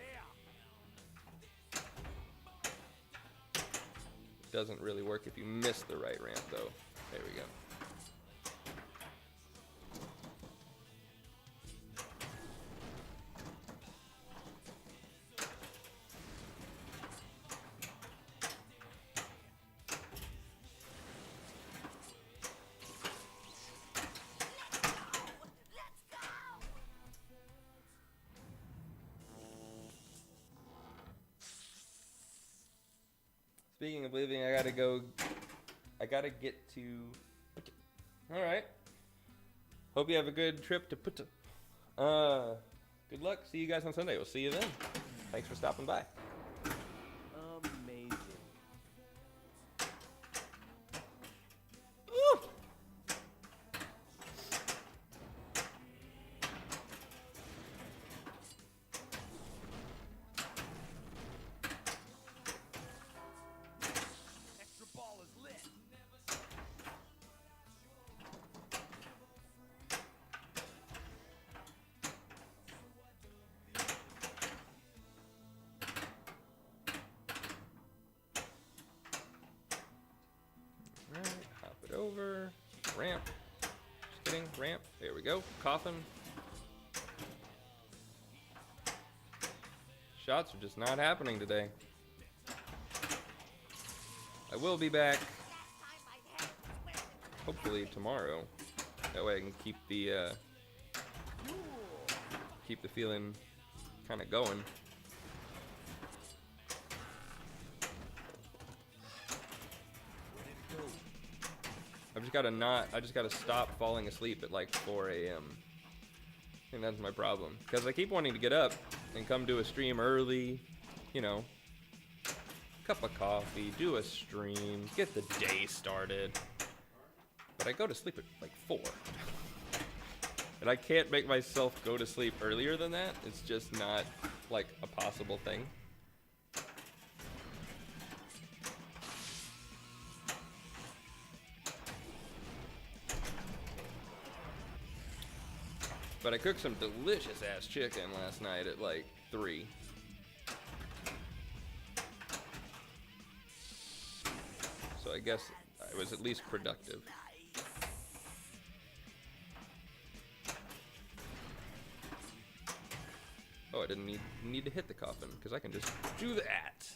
It doesn't really work if you miss the right ramp though. There we go. Speaking of leaving, I gotta get to. Alright. Hope you have a good trip to Puta. Good luck. See you guys on Sunday. We'll see you then. Thanks for stopping by. Amazing. Ooh. Extra ball is lit. Alright, hop it over. Ramp. Just kidding, ramp. There we go. Coffin. Shots are just not happening today. I will be back, hopefully tomorrow. That way I can keep the feeling kind of going. I just gotta stop falling asleep at like 4 a.m. I think that's my problem. Because I keep wanting to get up and come do a stream early, you know. Cup of coffee, do a stream, get the day started. But I go to sleep at like 4. And I can't make myself go to sleep earlier than that. It's just not like a possible thing. But I cooked some delicious ass chicken last night at like 3. So I guess I was at least productive. Oh, I didn't need to hit the coffin because I can just do that.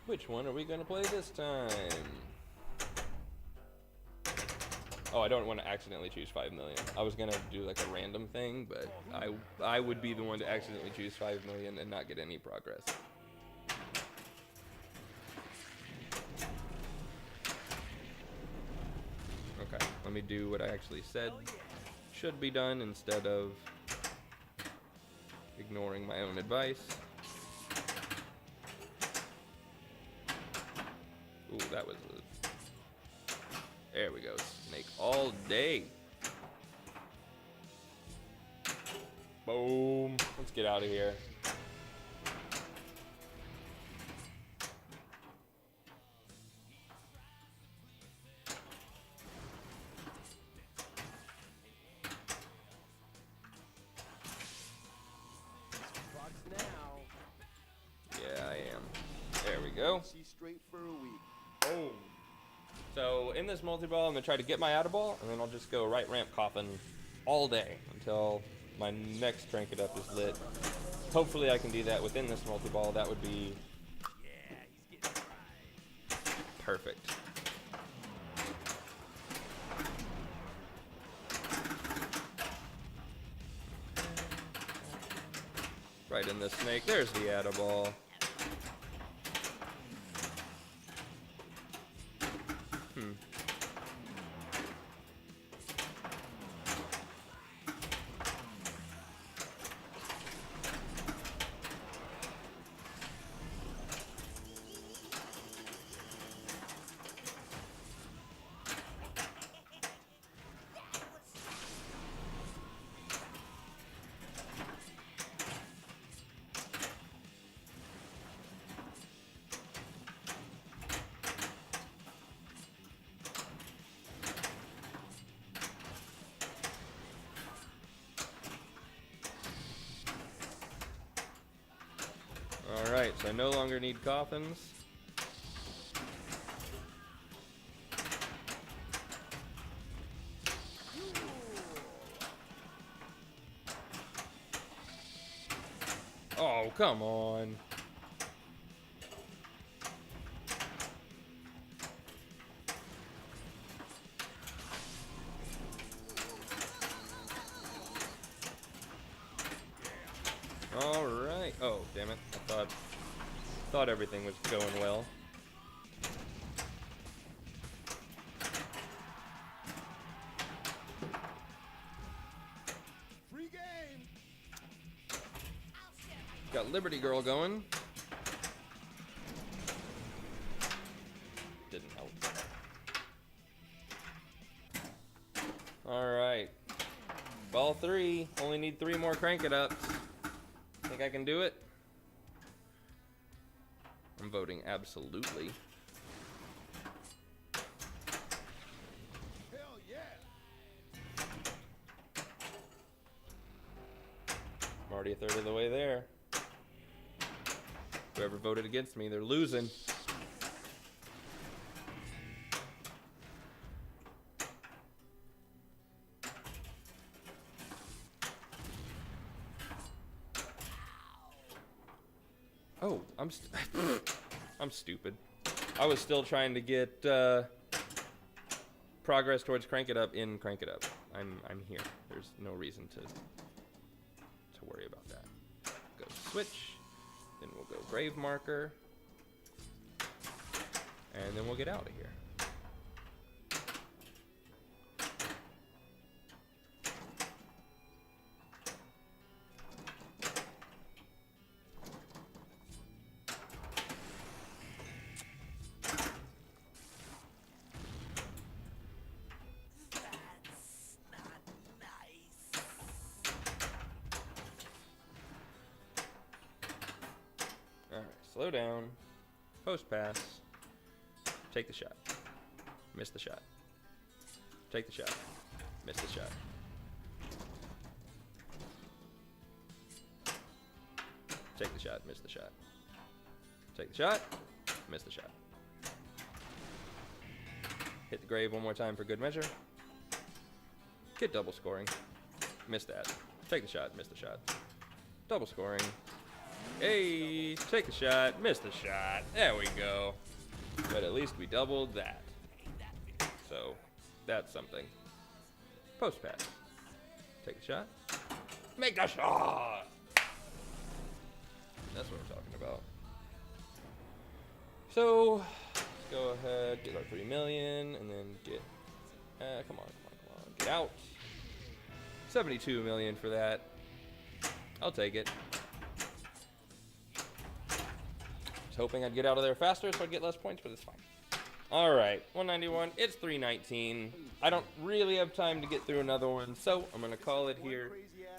Which one are we gonna play this time? Oh, I don't want to accidentally choose 5 million. I was gonna do like a random thing, but I would be the one to accidentally choose 5 million and not get any progress. Okay, let me do what I actually said should be done instead of ignoring my own advice. Ooh, that was a... There we go. Snake all day. Boom. Let's get out of here. Box now. Yeah, I am. There we go. She's straight for a week. Boom. So in this multi-ball, I'm gonna try to get my out-of-ball, and then I'll just go right ramp coffin all day until my next Crank It Up is lit. Hopefully I can do that within this multi-ball. That would be perfect. Right in the snake. There's the out-of-ball. So I no longer need coffins. Oh, come on. All right. Oh, damn it. I thought everything was going well. Free game. Got Liberty Girl going. Didn't help. All right. Ball 3. Only need 3 more crank it ups. Think I can do it? I'm voting absolutely. Hell yeah. I'm already a third of the way there. Whoever voted against me, they're losing. Oh, I'm stupid. I was still trying to get progress towards Crank It Up in Crank It Up. I'm here. There's no reason to worry about that. Go switch, then we'll go grave marker, and then we'll get out of here. That's not nice. Alright, slow down. Post pass. Take the shot. Miss the shot. Take the shot. Miss the shot. Take the shot. Miss the shot. Take the shot. Miss the shot. Hit the grave one more time for good measure. Get double scoring. Miss that. Take the shot. Miss the shot. Double scoring. Hey, take the shot. Miss the shot. There we go. But at least we doubled that. So, that's something. Post pass. Take the shot. Make the shot! That's what I'm talking about. So, let's go ahead, get our 3 million, and then get, come on, get out. 72 million for that. I'll take it. Was hoping I'd get out of there faster so I'd get less points, but it's fine. All right, 191, it's 319. I don't really have time to get through another one, so I'm gonna call it here.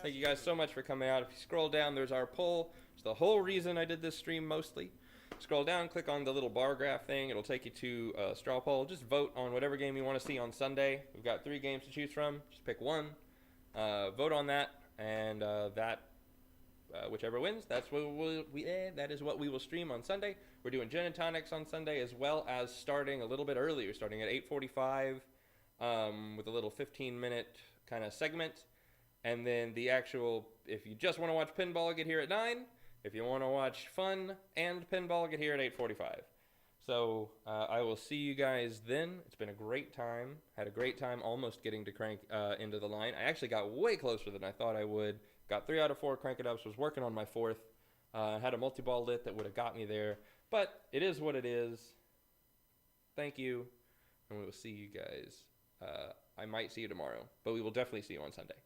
Thank you guys so much for coming out. If you scroll down, there's our poll. It's the whole reason I did this stream mostly. Scroll down, click on the little bar graph thing. It'll take you to a straw poll. Just vote on whatever game you want to see on Sunday. We've got 3 games to choose from. Just pick one. Vote on that, and whichever wins, that's what that is what we will stream on Sunday. We're doing gin and tonics on Sunday, as well as starting a little bit earlier, starting at 8:45, with a little 15-minute kind of segment, and then the actual. If you just want to watch pinball, get here at 9. If you want to watch fun and pinball, get here at 8:45. So I will see you guys then. It's been a great time. Had a great time almost getting to crank into the line. I actually got way closer than I thought I would. Got 3 out of 4 crank it ups. Was working on my 4th. Had a multi-ball lit that would have got me there. But it is what it is. Thank you. And we will see you guys. I might see you tomorrow. But we will definitely see you on Sunday.